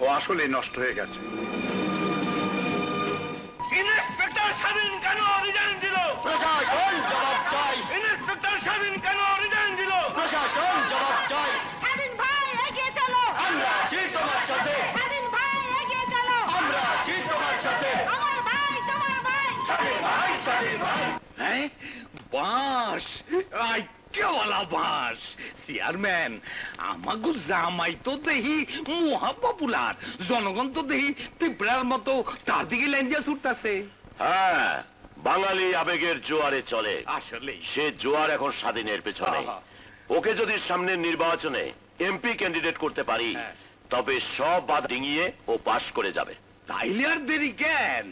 ও আসলে নষ্ট হয়ে গেছে। ইন্সপেক্টর স্বাধীন কেন রিজাইন দিল? প্রশাসন জবাব চাই। ইন্সপেক্টর স্বাধীন কেন রিজাইন দিল? প্রশাসন জবাব চাই। স্বাধীন ভাই এগিয়ে চলো। আমরা আছি তোমার সাথে। স্বাধীন ভাই এগিয়ে চলো। আমরা আছি তোমার সাথে। আমার ভাই, তোমার ভাই। স্বাধীন ভাই, স্বাধীন ভাই। হ্যাঁ, বাস আইকেওয়ালা বাস। চেয়ারম্যান, আমাগো জামাই তো দেখি মহা পপুলার, জনগণ তো দেখি পিঁপড়ার মতো তার দিকে লাইন দিয়ে ছুটতাছে। হ্যাঁ, বাঙালি আবেগের জোয়ারে চলে। আসলে সে জোয়ার এখন স্বাধীনের পেছনে। ওকে যদি সামনের নির্বাচনে এমপি ক্যান্ডিডেট করতে পারি, তবে সব বাধা ডিঙিয়ে ও পাশ করে যাবে। তাইলে আর দেরি কেন?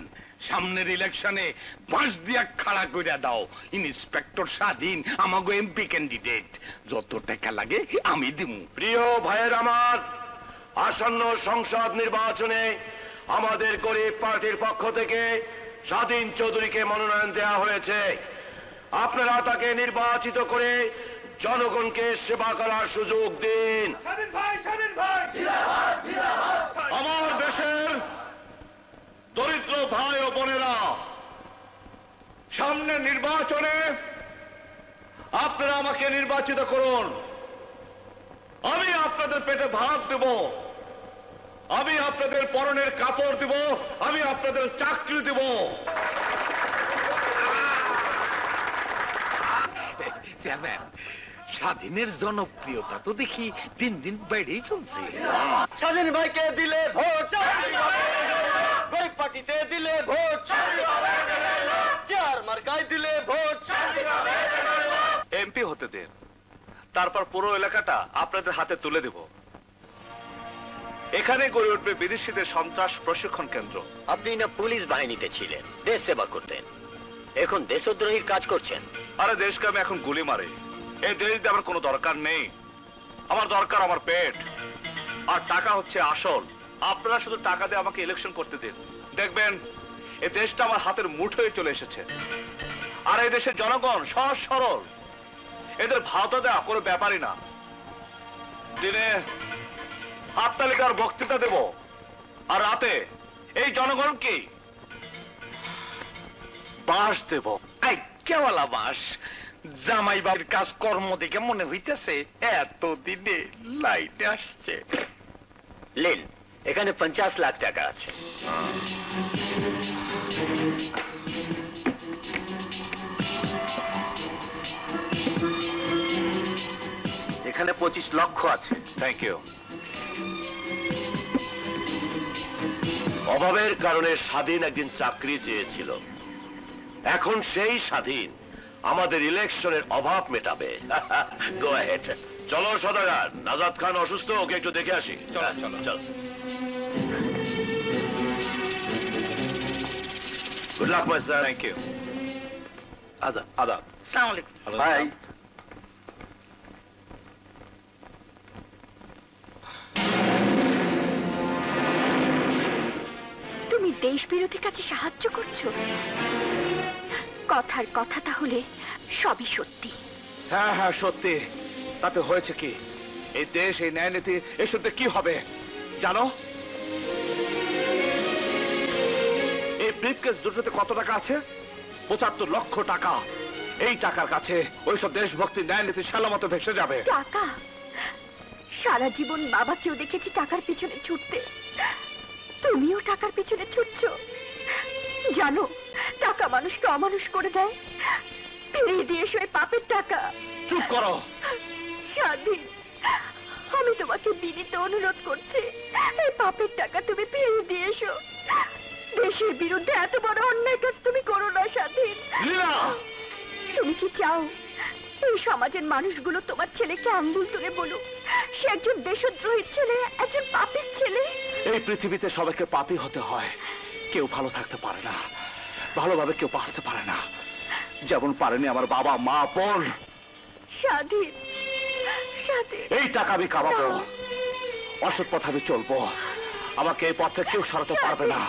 সামনের ইলেকশনে বাঁশ দিয়া খাড়া কইরা দাও। ইন্সপেক্টর স্বাধীন আমাগো এমপি ক্যান্ডিডেট, যত টাকা লাগে আমি দিমু। প্রিয় ভাইয়ের আমার, আসন্ন সংসদ নির্বাচনে আমাদের গরিব পার্টির পক্ষ থেকে স্বাধীন চৌধুরীকে মনোনয়ন দেওয়া হয়েছে। আপনারা তাকে নির্বাচিত করে জনগণকে সেবা করার সুযোগ দিন। আমার দেশের দরিদ্র ভাই ও বোনেরা, সামনে নির্বাচনে আপনারা আমাকে নির্বাচিত করুন। আমি আপনাদের পেটে ভাত দেব, আমি আপনাদের পরনের কাপড় দেব, আমি আপনাদের চাকরি দেব। স্বাধীনের জনপ্রিয়তা তো দেখি দিন দিন বেড়েই চলছে। স্বাধীন ভাইকে দিলে ভোট, ওই পার্টিতে দিলে ভোট। তারপর পুরো এলাকাটা আপনাদের হাতে তুলে দেব। এখানে গড়ে উঠবে বিদেশিদের সন্ত্রাস প্রশিক্ষণ কেন্দ্র। আপনি না পুলিশ বাহিনীতে ছিলেন, দেশ সেবা করতেন, এখন দেশদ্রোহীর কাজ করছেন। আরে দেশকে আমি এখন গুলি মারি, এই দেশ দিয়ে আমার কোনো দরকার নেই। আমার দরকার আমার পেট, আর টাকা হচ্ছে আসল। আপনারা শুধু টাকা দিয়ে আমাকে ইলেকশন করতে দিন, দেখবেন এই দেশটা আমার হাতের মুঠোয় চলে এসেছে। আর এই দেশের জনগণ সহজ সরল, এদের ভাওতা দেওয়া কোনো ব্যাপারই না। দিনে হাততালিকার বক্তৃতা দেব, আর রাতে এই জনগণকে বাস দেব। এই কেওয়ালা বাস, জামাই বাড়ির কাজ কর্ম দেখে মনে হইতেছে এতদিনে লাইনে আসছে। লেন, এখানে 50 লাখ টাকা আছে। এখানে 25 লক্ষ আছে। Thank you. অভাবের কারণে স্বাধীন একদিন চাকরি চেয়েছিল, এখন সেই স্বাধীন আমাদের ইলেকশনের অভাব মেটাবে। Go ahead. চলো সদাগর, নাজাদ খান অসুস্থ, ওকে একটু দেখে আসি। চলো চলো চলো। Good luck my sir. Thank you. আদাব আদাব। আসসালামু আলাইকুম। বাই। তুমি দেশ বিরোধী কাজে সাহায্য করছো? কথার কথা তাহলে সবই সত্যি? হ্যাঁ হ্যাঁ সত্যি। তাতে হয়েছে কি? এই দেশ, এই ন্যায় নীতি, এসবতে কি হবে জানো? এই ব্রিফকেস দুটোতে কত টাকা আছে? 75 লক্ষ টাকা। এই টাকার কাছে ওইসব দেশভক্তি, ন্যায় নীতি সালামতো ভেসে যাবে। টাকা? সারা জীবন বাবাকেও দেখেছি টাকার পিছনে ছুটতে, তুমিও টাকার পিছনে ছুটছো। জানো টাকা মানুষকে অমানুষ করে দেয়। ফিরিয়ে দিয়ে এসো এই পাপের টাকা। চুপ করো। স্বাধীন, আমি তোমাকে বিনীত অনুরোধ করছি, এই পাপের টাকা তুমি ফিরিয়ে দিয়ে এসো। দেশের বিরুদ্ধে এত বড় অন্যায় কাজ তুমি করো না স্বাধীন। তুমি কি চাও এই সমাজের মানুষগুলো তোমার ছেলেকে আঙ্গুল তুলে বলুক সে একজন দেশদ্রোহীর ছেলে, একজন পাপীর ছেলে? এই পৃথিবীতে সবাইকে পাপী হতে হয়, কেউ ভালো থাকতে পারে না, ভালোভাবে কেউ বাঁচতে পারে না, যেমন পারেনি আমার বাবা, মা, বোন। স্বাধীন, স্বাধীন। এই টাকা আমি কামাবো, অসৎ পথে আমি চলবো, আমাকে এই পথে কেউ সরাতে পারবে না।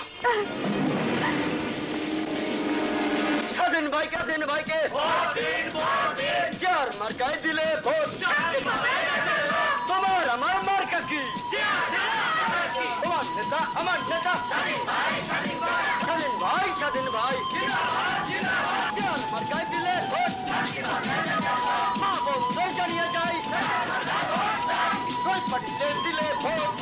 স্বাধীন ভাইকে, স্বাধীন ভাইকে যার মার্কায় দিলে ভোট, তোমার আমার মার্কা কি? তোমার নেতা আমার নেতা স্বাধীন ভাই, স্বাধীন ভাই যার মার্কায় দিলে ভোট, মা বোনদের জানিয়ে যাই পার্টিতে দিলে ভোট।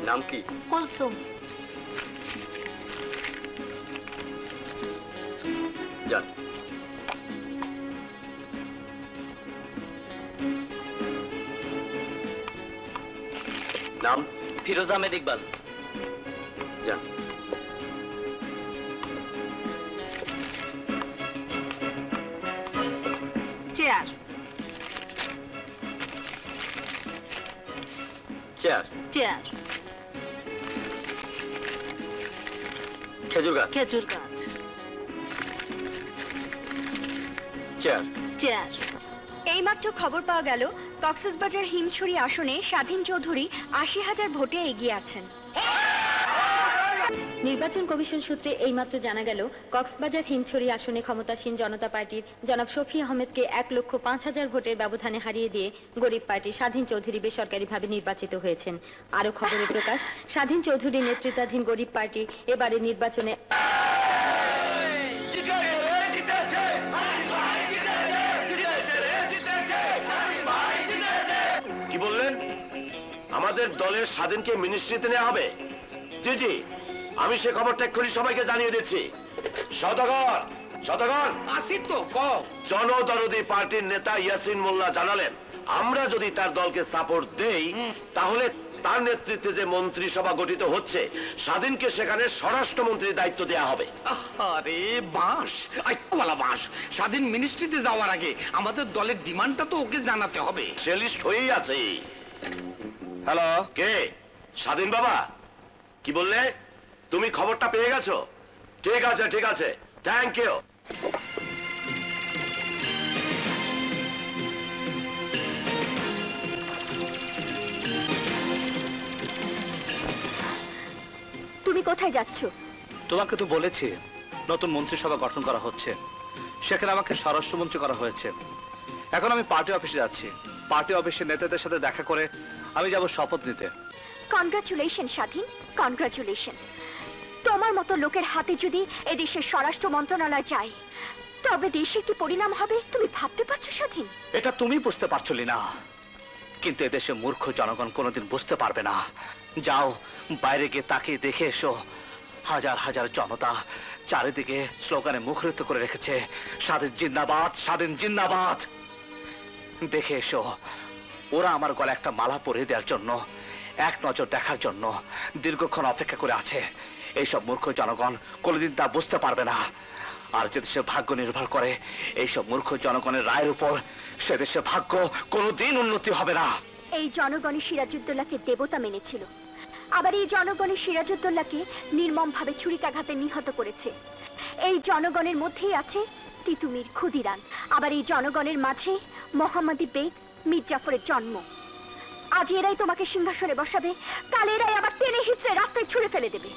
নাম কি? কুলসুম। যান। নাম? ফিরোজ আহমেদ ইকবাল। যান। চেয়ার। চেয়ার। চেয়ার। খেজুর গাছ। খেজুর গাছ। চেয়ার। চেয়ার। এইমাত্র খবর পাওয়া গেল কক্সবাজার হিমছড়ি আসনে স্বাধীন চৌধুরী ৮০,০০০ ভোটে এগিয়ে আছেন। নির্বাচন কমিশন সূত্রে এইমাত্র জানা গেল কক্সবাজার হিমছড়ি আসনে ক্ষমতাসীন জনতা পার্টির জনাব শফি আহমেদকে 1,05,000 ভোটের ব্যবধানে হারিয়ে দিয়ে গরিব পার্টি স্বাধীন চৌধুরী বেসরকারিভাবে নির্বাচিত হয়েছেন। আরো খবরে প্রকাশ, স্বাধীন চৌধুরীর নেতৃত্বাধীন গরিব পার্টি এবারে নির্বাচনে কি বললেন? আমাদের দলের স্বাধীনকে মিনিস্ট্রিতে নেওয়া হবে? জি জি, আমি সে খবরটা এক্ষুনি সবাইকে জানিয়ে দিচ্ছি। সদাগর সদাগর আসি তো কও। জনদরদি পার্টির নেতা ইয়াসিন মোল্লা জানালেন আমরা যদি তার দলকে সাপোর্ট দেই তাহলে তার নেতৃত্বে যে মন্ত্রিসভা গঠিত হচ্ছে স্বাধীনকে সেখানে স্বরাষ্ট্রমন্ত্রীর দায়িত্ব দেওয়া হবে। আরে বাস, আইওয়ালা বাস, স্বাধীন মিনিস্ট্রিতে যাওয়ার আগে আমাদের দলের ডিমান্ডটা তো ওকে জানাতে হবে। সে লিস্ট হয়েই আছে। হ্যালো, কে? স্বাধীন বাবা, কি বললে? তুমি খবরটা পেয়ে গেছো? ঠিক আছে ঠিক আছে, থ্যাংক ইউ। তুমি কোথায় যাচ্ছ? তোমাকে তো বলেছি নতুন মন্ত্রিসভা গঠন করা হচ্ছে, সেখানে আমাকে স্বরাষ্ট্রমন্ত্রী করা হয়েছে। এখন আমি পার্টি অফিসে যাচ্ছি। পার্টি অফিসের নেতাদের সাথে দেখা করে আমি যাব শপথ নিতে। কনগ্রাচুলেশন স্বাধীন, কনগ্রাচুলেশন। তোমার মতো লোকের হাতে যদি এদেশের স্বরাষ্ট্র মন্ত্রণালয় যায় তবে দেশের কি পরিণাম হবে তুমি ভাবতে পারছো স্বাধীন? এটা তুমি বুঝতে পারছো না, কিন্তু এদেশে মূর্খ জনগণ কোনোদিন বুঝতে পারবে না। যাও বাইরে গিয়ে তাকিয়ে দেখে এসো, হাজার হাজার জনতা চারিদিকে স্লোগানে মুখরিত করে রেখেছে স্বাধীন জিন্দাবাদ, স্বাধীন জিন্দাবাদ। দেখে এসো, ওরা আমার গলে একটা মালা পরিয়ে দেওয়ার জন্য, এক নজর দেখার জন্য দীর্ঘক্ষণ অপেক্ষা করে আছে। এইসব মূর্খ জনগণ কোনোদিন তা বুঝতে পারবে না। আর যে দেশের ভাগ্য নির্ভর করে এইসব মূর্খ জনগণের রায়ের উপর, সে দেশের ভাগ্য কোনোদিন উন্নতি হবে না। এই জনগণই সিরাজউদ্দৌলাকে দেবতা মেনেছিল, আবার এই জনগণই সিরাজউদ্দৌলাকে নির্মমভাবে ছুরিকাঘাতে নিহত করেছে। এই জনগণের মধ্যেই আছে তিতুমির, ক্ষুদিরাম, আবার এই জনগণের মাঝে মোহাম্মদী বেগ, মীর জাফরের জন্ম। আজ এরাই তোমাকে সিংহাসনে বসাবে, কাল এরাই আবার টেনে হিচড়ে রাস্তায় ছুঁড়ে ফেলে দেবে।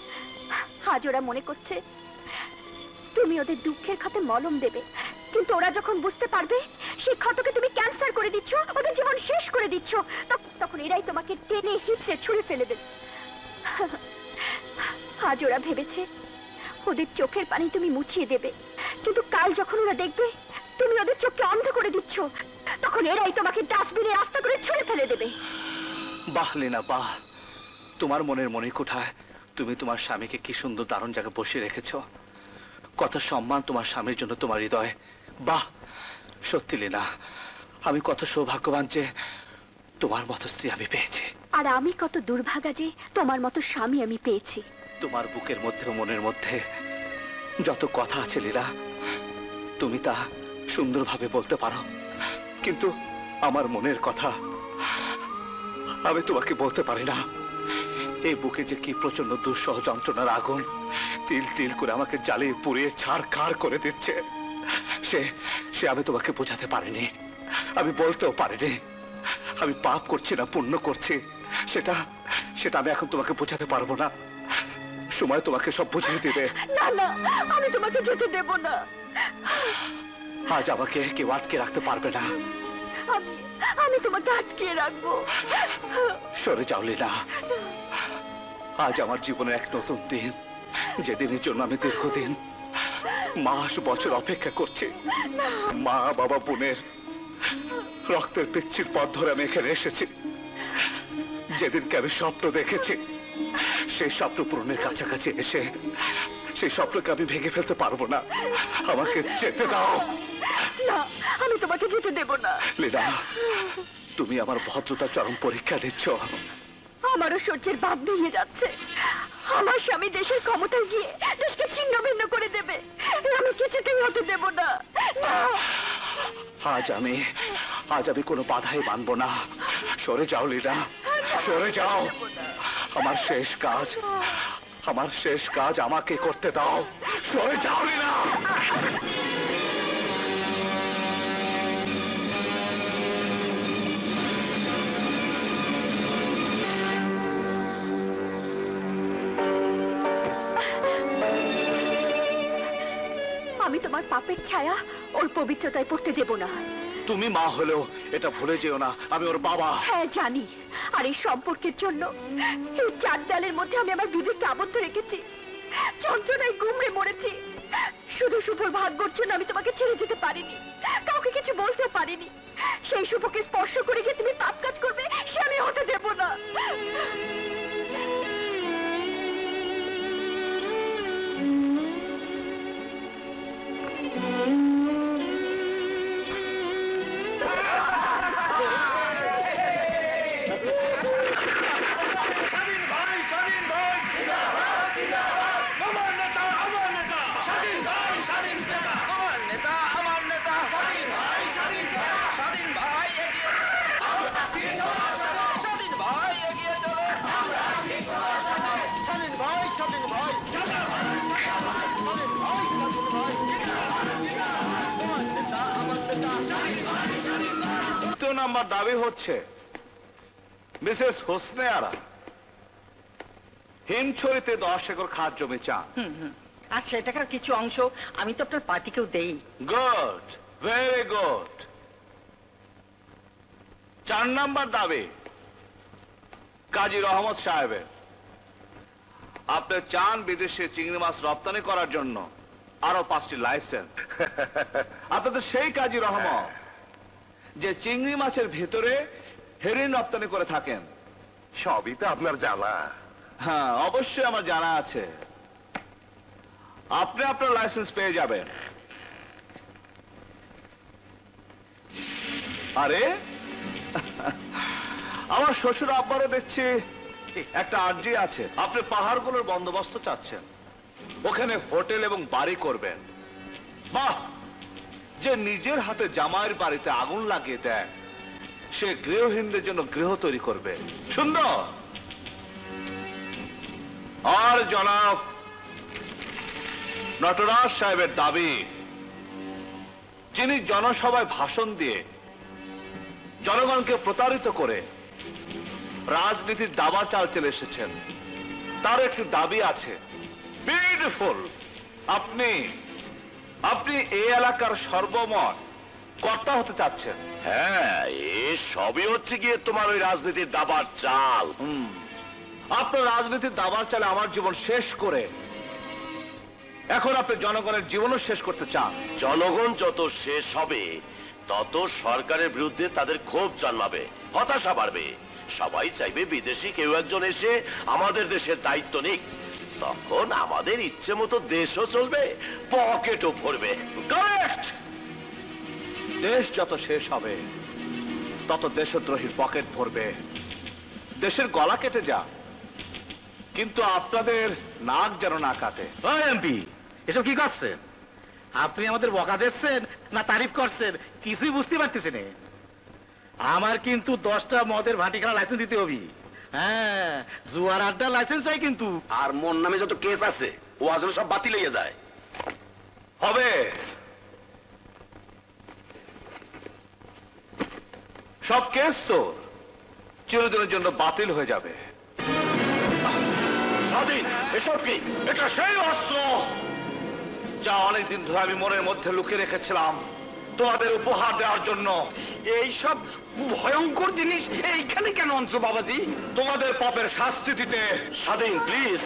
আজ ওরা মনে করছে তুমি ওদের দুঃখের ক্ষতে মলম দেবে, কিন্তু ওরা যখন বুঝতে পারবে সেই ক্ষতকে তুমি ক্যান্সার করে দিচ্ছ, ওদের জীবন শেষ করে দিচ্ছ, তখন এরাই তোমাকে টেনে হিচড়ে ছুঁড়ে ফেলে দেবে। আজ ওরা ভেবেছে ওদের চোখের পানি তুমি মুছিয়ে দেবে, কিন্তু কাল যখন ওরা দেখবে তুমি ওদের চোখকে অন্ধ করে দিচ্ছ, তখন এরাই তোমাকে ডাস্টবিনে রাস্তা করে ছুঁড়ে ফেলে দেবে। বাহ লীনা বাহ, তোমার মনের মণিকোঠায় তুমি তোমার স্বামীকে কি সুন্দর দারুণ জায়গায় বসিয়ে রেখেছো। কত সম্মান তোমার স্বামীর জন্য তোমার হৃদয়ে। বাহ, সত্যি লীনা, আমি কত সৌভাগ্যবান যে তোমার মতো স্ত্রী আমি পেয়েছি। আর আমি কত দুর্ভাগা যে তোমার মতো স্বামী আমি পেয়েছি। তোমার বুকের মধ্যে ও মনের মধ্যে যত কথা আছে লীলা, তুমি তা সুন্দরভাবে বলতে পারো, কিন্তু আমার মনের কথা আমি তোমাকে বলতে পারি না। এই বুকে যে কি প্রচন্ড দুঃসহ যন্ত্রণার আগুন তিল তিল করে আমাকে জ্বালিয়ে পুড়িয়ে ছাড়খাড় করে দিচ্ছে, সে আমি তোমাকে বোঝাতে পারিনি, আমি বলতেও পারিনি। আমি পাপ করছি না পুণ্য করছি সেটা আমি এখন তোমাকে বোঝাতে পারবো না। সময় তোমাকে সব বুঝিয়ে দিবে। না না, আমি তোমাকে যেতে দেব না। আজ আমাকে কেউ আটকে রাখতে পারবে না। আমি তোমাকে আটকে রাখবো। সরে যাও লীলা, আজ আমার জীবনে এক নতুন দিন, যে দিনের জন্য আমি দীর্ঘদিন মাস বছর অপেক্ষা করছি। মা বাবা বোনের রক্তের পিচ্ছির পথ ধরে আমি এখানে এসেছি। যেদিনকে আমি স্বপ্ন দেখেছি সেই স্বপ্ন পূরণের কাছাকাছি এসে সেই স্বপ্নকে আমি ভেঙে ফেলতে পারবো না। আমাকে যেতে দাও। না, আমি তোমাকে যেতে দেব না। লীলা, তুমি আমার ভদ্রতা চরম পরীক্ষা দিচ্ছ। আমারও সহ্যের বাঁধ ভেঙে যাচ্ছে। আমার স্বামী দেশের ক্ষমতায় গিয়ে দেশকে ছিন্ন ভিন্ন করে দেবে, আমি কিছুতেই হতে দেব না। আজ আমি কোনো বাধাই মানবো না। সরে যাও লীলা, সরে যাও। আমার শেষ কাজ আমাকে করতে দাও। সরে যাও লীলা। তোমার পাপের ছায়া ওর পবিত্রতায় পড়তে দেব না। তুমি মা হলেও এটা ভুলে যেও না আমি ওর বাবা। হ্যাঁ জানি, আর এই সম্পর্কের জন্য এই চার দেয়ালের মধ্যে আমি আমার বিবেককে আবদ্ধ রেখেছি, যন্ত্রণায় গুমড়ে মরেছি। শুধু শুভর ভাগ্যর জন্য আমি তোমাকে ছেড়ে যেতে পারিনি, কাউকে কিছু বলতে পারিনি। সেই শুভকে স্পর্শ করে গিয়ে তুমি পাপ কাজ করবে সে আমি হতে দেব না। নাম্বার দাবি হচ্ছে মিসেস হোসনে আরা হিমছড়িতে 10 একর খাস জমি চান। আর সেটাকার কিছু অংশ আমি তো আপনার পার্টিকেও দেই। Good, very good. 4 নাম্বার দাবি কাজী রহমত সাহেবের, আপনি চান বিদেশে চিংড়ি মাছ রপ্তানি করার জন্য আরো 5টি লাইসেন্স। আপনি তো সেই কাজী রহমত যে চিংড়ি মাছের ভিতরে হেরিন রপ্তানি করে থাকেন। সবই তো আপনার জানা। হ্যাঁ অবশ্যই আমার জানা আছে। আপনি আপনার লাইসেন্স পেয়ে যাবেন। আরে আমার শ্বশুর আব্বারও দেখছি একটা আর্জি আছে, আপনি পাহাড়গুলোর বন্দোবস্ত চাচ্ছেন, ওখানে হোটেল এবং বাড়ি করবেন। বাহ, যে নিজের হাতে জামাইয়ের বাড়িতে আগুন লাগিয়ে দেয় সে গৃহহীনদের জন্য গৃহ তৈরি করবে। সুন্দর। আর জনাব নটরাজ সাহেবের দাবি, যিনি জনসভায় ভাষণ দিয়ে জনগণকে প্রতারিত করে রাজনীতির দাবার চাল চলে এসেছেন, তার একটি দাবি আছে। বিউটিফুল। আপনি এই এলাকার সর্বময় কর্তা হতে চাচ্ছেন। হ্যাঁ, এ সবই হচ্ছে গিয়ে তোমার ওই রাজনীতির দাবার চাল। আপনার রাজনীতির দাবার চালে আমার জীবন শেষ করে এখন আপনি জনগণের জীবনও শেষ করতে চান। জনগণ যত শেষ হবে তত সরকারের বিরুদ্ধে তাদের ক্ষোভ জন্মাবে, হতাশা বাড়বে। সবাই চাইবে বিদেশি কেউ একজন এসে আমাদের দেশের দায়িত্ব নিক, তখন আমাদের ইচ্ছে মতো দেশও চলবে, পকেটও ভরবে। কারেক্ট। দেশ যত শেষ হবে তত দেশদ্রোহীর পকেট ভরবে, দেশের গলা কেটে যা, কিন্তু আপনাদের নাক যেন না কাটে। এমপি এসব কি করছেন আপনি? আমাদের বকা দিচ্ছেন না তারিফ করছেন কিছুই বুঝতে পারতেছি না। আমার কিন্তু 10টা মদের ভাটি খেলা লাইসেন্স দিতে হবে। হ্যাঁ, জুয়ার আড্ডা লাইসেন্স চাই কিন্তু। আর মোর নামে যত কেস আছে ও আসলে সব বাতিল হয়ে যায়। হবে। সব কেস তো চিরদিনের জন্য বাতিল হয়ে যাবে। স্বাধীন, এসব কি? এটা সেই অস্ত্র যা অনেকদিন ধরে আমি মনের মধ্যে লুকিয়ে রেখেছিলাম তোমাদের উপহার দেওয়ার জন্য। এই সব ভয়ঙ্কর জিনিস এইখানে কেন আনছো বাবাজি? তোমাদের পাপের শাস্তি দিতে। স্বাধীন, প্লিজ।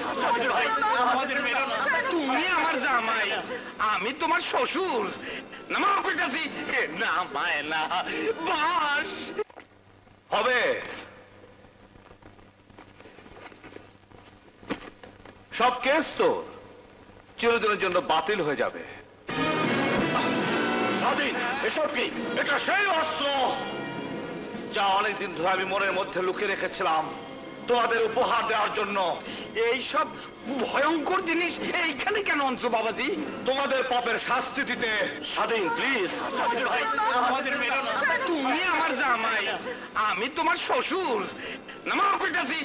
আমাদের মেরো না। তুমি আমার জামাই, আমি তোমার শ্বশুর। নামা পেটাছি না, মায় না, বাস হবে। সব কেস তো চিরদিনের জন্য বাতিল হয়ে যাবে। স্বাধীন, এসব কি? এটা সেই অস্ত্র যা অনেকদিন ধরে আমি মনের মধ্যে লুকিয়ে রেখেছিলাম তোমাদের উপহার দেওয়ার জন্য। এই সব ভয়ঙ্কর জিনিস এইখানে কেন আনছো বাবাজি? তোমাদের পাপের শাস্তি দিতে। স্বাধীন, প্লিজ। আমাদের মেরো না। তুমি আমার জামাই, আমি তোমার শ্বশুর। নামা পেটাছি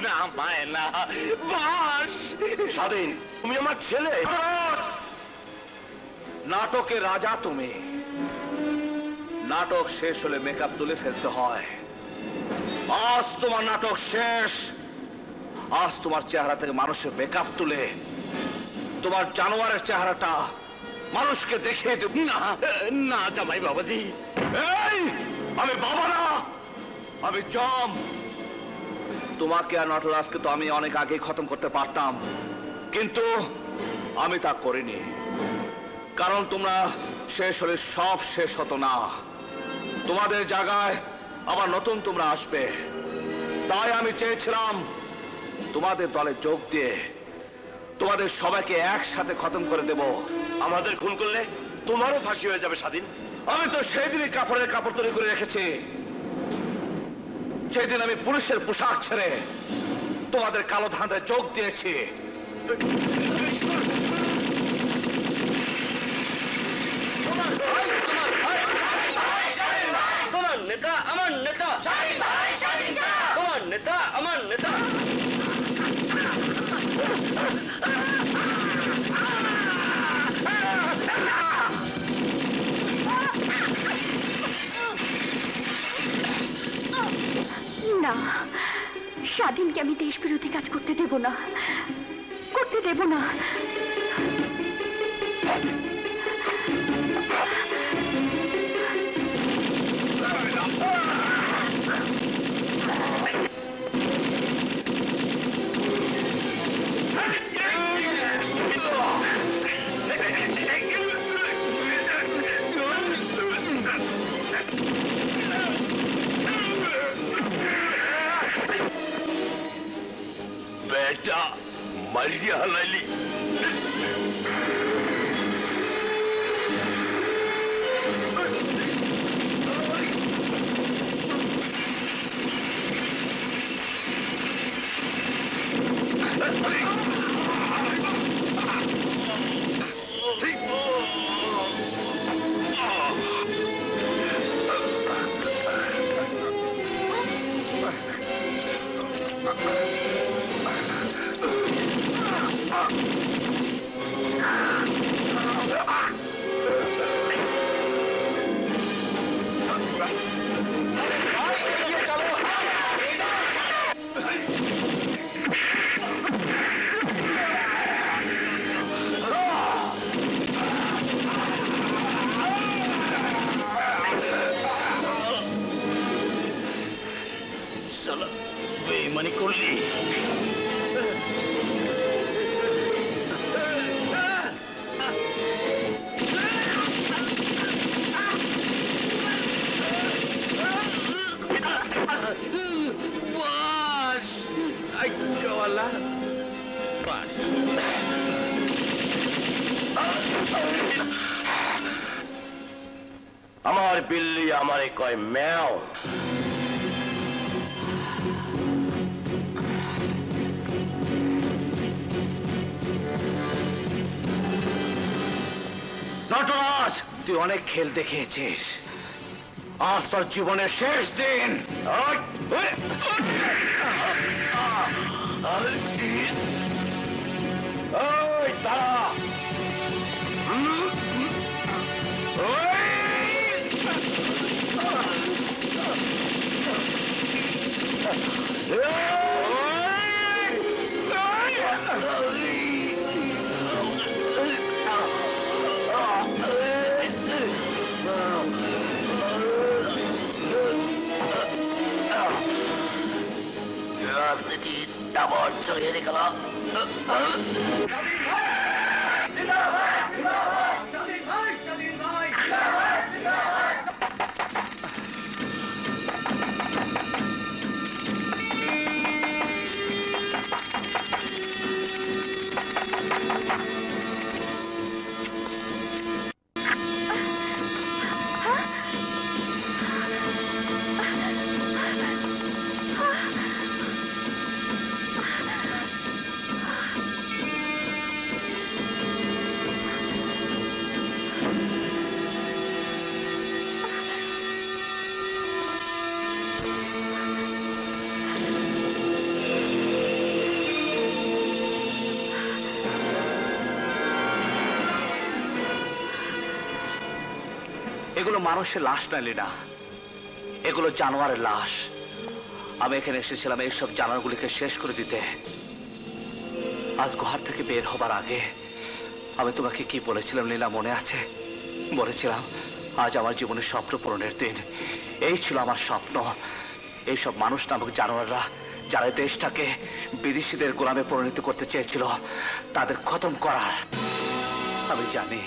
না, মায় না, বাস। স্বাধীন, তুমি আমার ছেলে। নাটকের রাজা তুমি। নাটক শেষ হলে মেকআপ তুলে ফেলতে হয়। আজ তোমার নাটক শেষ। আজ তোমার চেহারা থেকে মানুষের মেকআপ তুলে তোমার জানোয়ারের চেহারাটা মানুষকে দেখিয়ে দেব। না না জামাই বাবাজি, এই আমি বাবা না, আমি জম। তোমাকে আর নটরাজকে তো আমি অনেক আগে খতম করতে পারতাম, কিন্তু আমি তা করিনি, কারণ তোমরা শেষ হলে সব শেষ হতো না। তোমাদের জায়গায় আবার নতুন তোমরা আসবে, তাই আমি চেয়েছিলাম তোমাদের দলে যোগ দিয়ে তোমাদের সবাইকে একসাথে খতম করে দেব। আমাদের খুন করলে তোমারও ফাঁসি হয়ে যাবে স্বাধীন। আমি তো সেদিনই কাপড়ের কাপড় তৈরি করে রেখেছি। সেদিন আমি পুলিশের পোশাক ছেড়ে তোমাদের কালো ধাঁধায় যোগ দিয়েছি। তোমার নেতা আমার নেতা, তোমার নেতা আমার নেতা। না, স্বাধীনকে আমি দেশ বিরোধী কাজ করতে দেব না, করতে দেব না। बेटा मरिया हलाली बेईमानी कर ली। আমার বিল্লি আমারে কয় ম্যাও। নটরাজ, তুই অনেক খেল দেখিয়েছিস, আজ তোর জীবনের শেষ দিন। ওই তারা राजनीति डाबोर चढ़े निकला। এগুলো মানুষের লাশ না লীনা, এগুলো জানোয়ারের লাশ। আমি এখানে এসেছিলাম এইসব জানোয়ারগুলিকে শেষ করে দিতে। আজ ঘর থেকে বের হবার আগে আমি তোমাকে কি বলেছিলাম লীলা, মনে আছে? বলেছিলাম আজ আমার জীবনের স্বপ্ন পূরণের দিন। এই ছিল আমার স্বপ্ন। এইসব মানুষ নামক জানোয়াররা যারা দেশটাকে বিদেশিদের গোলামে পরিণত করতে চেয়েছিল, তাদের খতম করার। আমি জানি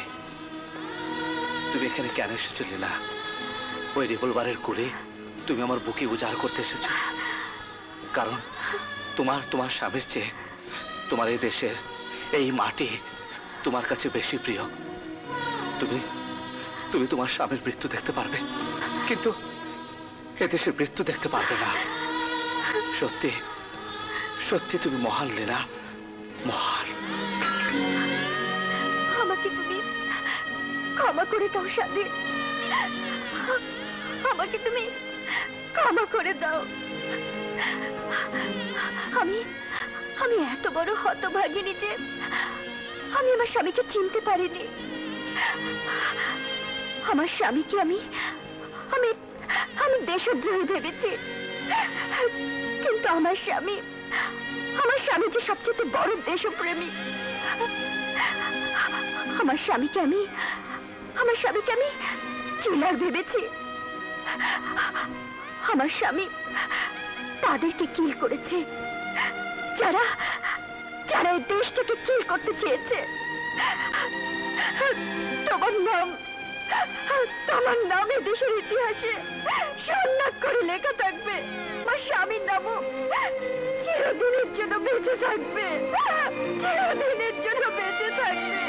তুমি এখানে কেন এসেছো লীলা। ওই রিভলভারের গুলি তুমি আমার বুকে উজাড় করতে এসেছো, কারণ তোমার স্বামীর চেয়ে তোমার এই দেশের এই মাটি তোমার কাছে বেশি প্রিয়। তুমি তোমার স্বামীর মৃত্যু দেখতে পারবে, কিন্তু এদেশের মৃত্যু দেখতে পারবে না। সত্যি সত্যি তুমি মহান লীলা, মহান। আমাকে তুমি ক্ষমা করে দাও স্বাধীন, আমাকে তুমি ক্ষমা করে দাও। আমি এত বড় হতভাগিনী যে আমি আমার স্বামীকে চিনতে পারিনি। আমার স্বামীকে আমি আমি আমি দেশদ্রোহী ভেবেছি, কিন্তু আমার স্বামী যে সবচেয়ে বড় দেশপ্রেমী। আমার স্বামীকে আমি কিলার ভেবেছি। আমার স্বামী তাদেরকে কিল করেছে যারা এই দেশটাকে কিল করতে চেয়েছে। তোমার নাম এই দেশের ইতিহাসে স্বর্ণাক্ষরে লেখা থাকবে। আমার স্বামীর নামও চিরদিনের জন্য বেঁচে থাকবে, চিরদিনের জন্য বেঁচে থাকবে,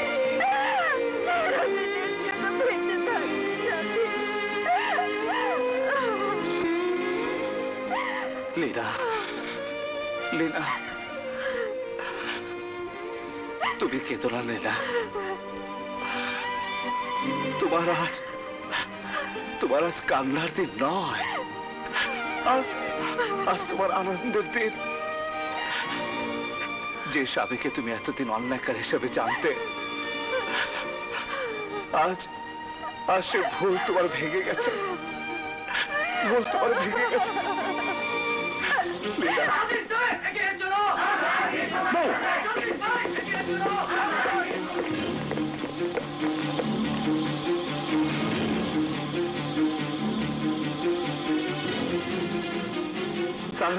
চিরদিনের জন্য বেঁচে থাকবে। লীলা, লীলা, তুমি কেঁদো না লীলা। তোমার আজ কান্নার দিন নয়, আজ তোমার আনন্দের দিন। যে স্বামীকে তুমি এতদিন অন্যায়কার হিসেবে জানতে, আজ সে ভুল তোমার ভেঙে গেছে, ভুল তোমার ভেঙে গেছে। স্যার,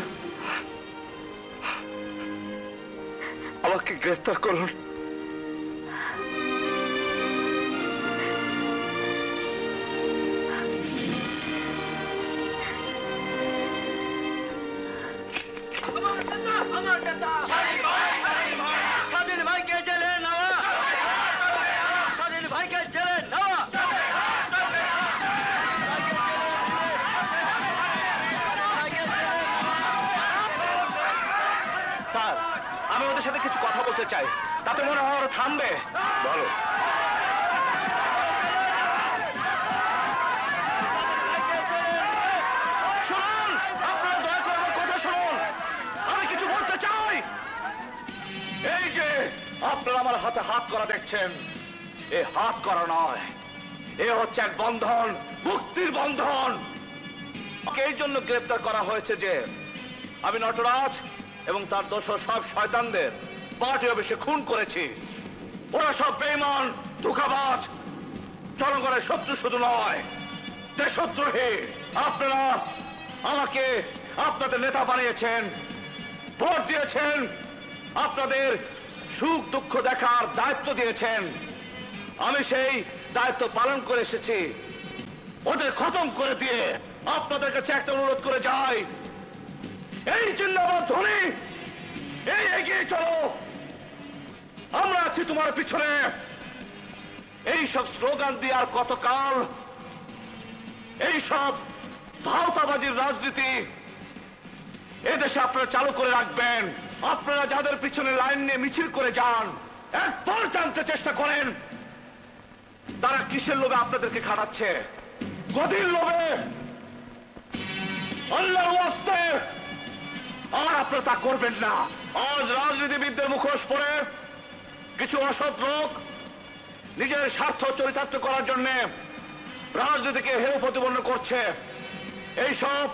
আমাকে গ্রেফতার করুন। স্বাধীন ভাইকে জেলে নেওয়া, স্বাধীন ভাইকে জেলে নেওয়া। স্যার, আমি ওদের সাথে কিছু কথা বলতে চাই, তাতে মনে হয় ওরা থামবে। বলো। শুনুন, আপনারা দয়া করে আমার কথা শুনুন, আমি কিছু বলতে চাই। এই যে আপনারা আমার হাতে হাত করা দেখছেন, এ হাত করা নয়, এ হচ্ছে এক বন্ধন, মুক্তির বন্ধন। এই জন্য গ্রেফতার করা হয়েছে যে আমি নটরাজ এবং তার দোষর সব শয়তানদের পার্টি অফিসে খুন করেছি। ওরা সব বেঈমান, ধোঁকাবাজ, জনগণের শত্রু শুধু নয়, দেশদ্রোহী। আপনারা আমাকে আপনাদের নেতা বানিয়েছেন, ভোট দিয়েছেন, আপনাদের সুখ দুঃখ দেখার দায়িত্ব দিয়েছেন। আমি সেই দায়িত্ব পালন করে এসেছি। ওদের খতম করে দিয়ে আপনাদের কাছে একটা অনুরোধ করে যাই, এই জিন্দাবাদ ধ্বনি, এই এগিয়ে চলো, আমরা আছি তোমার পিছনে। এই সব স্লোগান দিয়ে আর কতকাল এই সব ভাওতাবাজির রাজনীতি এদেশে আপনারা চালু করে রাখবেন? আপনারা যাদের পিছনে লাইন নিয়ে মিছিল করে যান, একবার জানতে চেষ্টা করেন তারা কিসের লোভে আপনাদেরকে খাটাচ্ছে। গদির লোভে, আল্লাহর ওয়াস্তে। আর আপনারা তা করবেন না। আজ রাজনীতিবিদদের মুখোশ পরে কিছু অসৎ লোক নিজের স্বার্থ চরিতার্থ করার জন্য রাজনীতিকে হেয় প্রতিপন্ন করছে। এইসব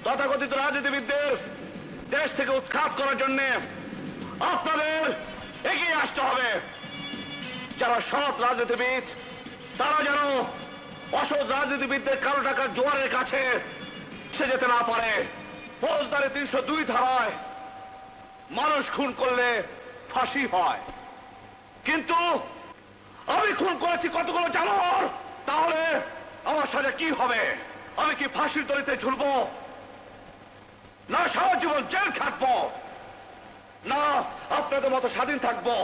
তথাকথিত রাজনীতিবিদদের দেশ থেকে উৎখাত করার জন্য আপনাদের এগিয়ে আসতে হবে। যারা সৎ রাজনীতিবিদ তারা যেন অসৎ রাজনীতিবিদদের কালো টাকার জোয়ারের কাছে সে যেতে না পারে। ফৌজদারি 302 ধারায় মানুষ খুন করলে ফাঁসি হয়, কিন্তু আমি খুন করেছি কতগুলো জানোয়ার, তাহলে আমার সাথে কি হবে? আমি কি ফাঁসির দড়িতে ঝুলবো, না সারা জীবন জেল খাটবো, না আপনাদের মতো স্বাধীন থাকবো?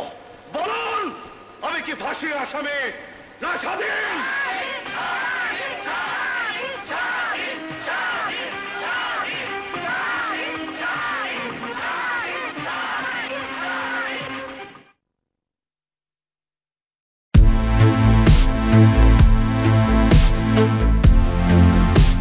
বলুন, আমি কি ফাঁসির আসামি না স্বাধীন?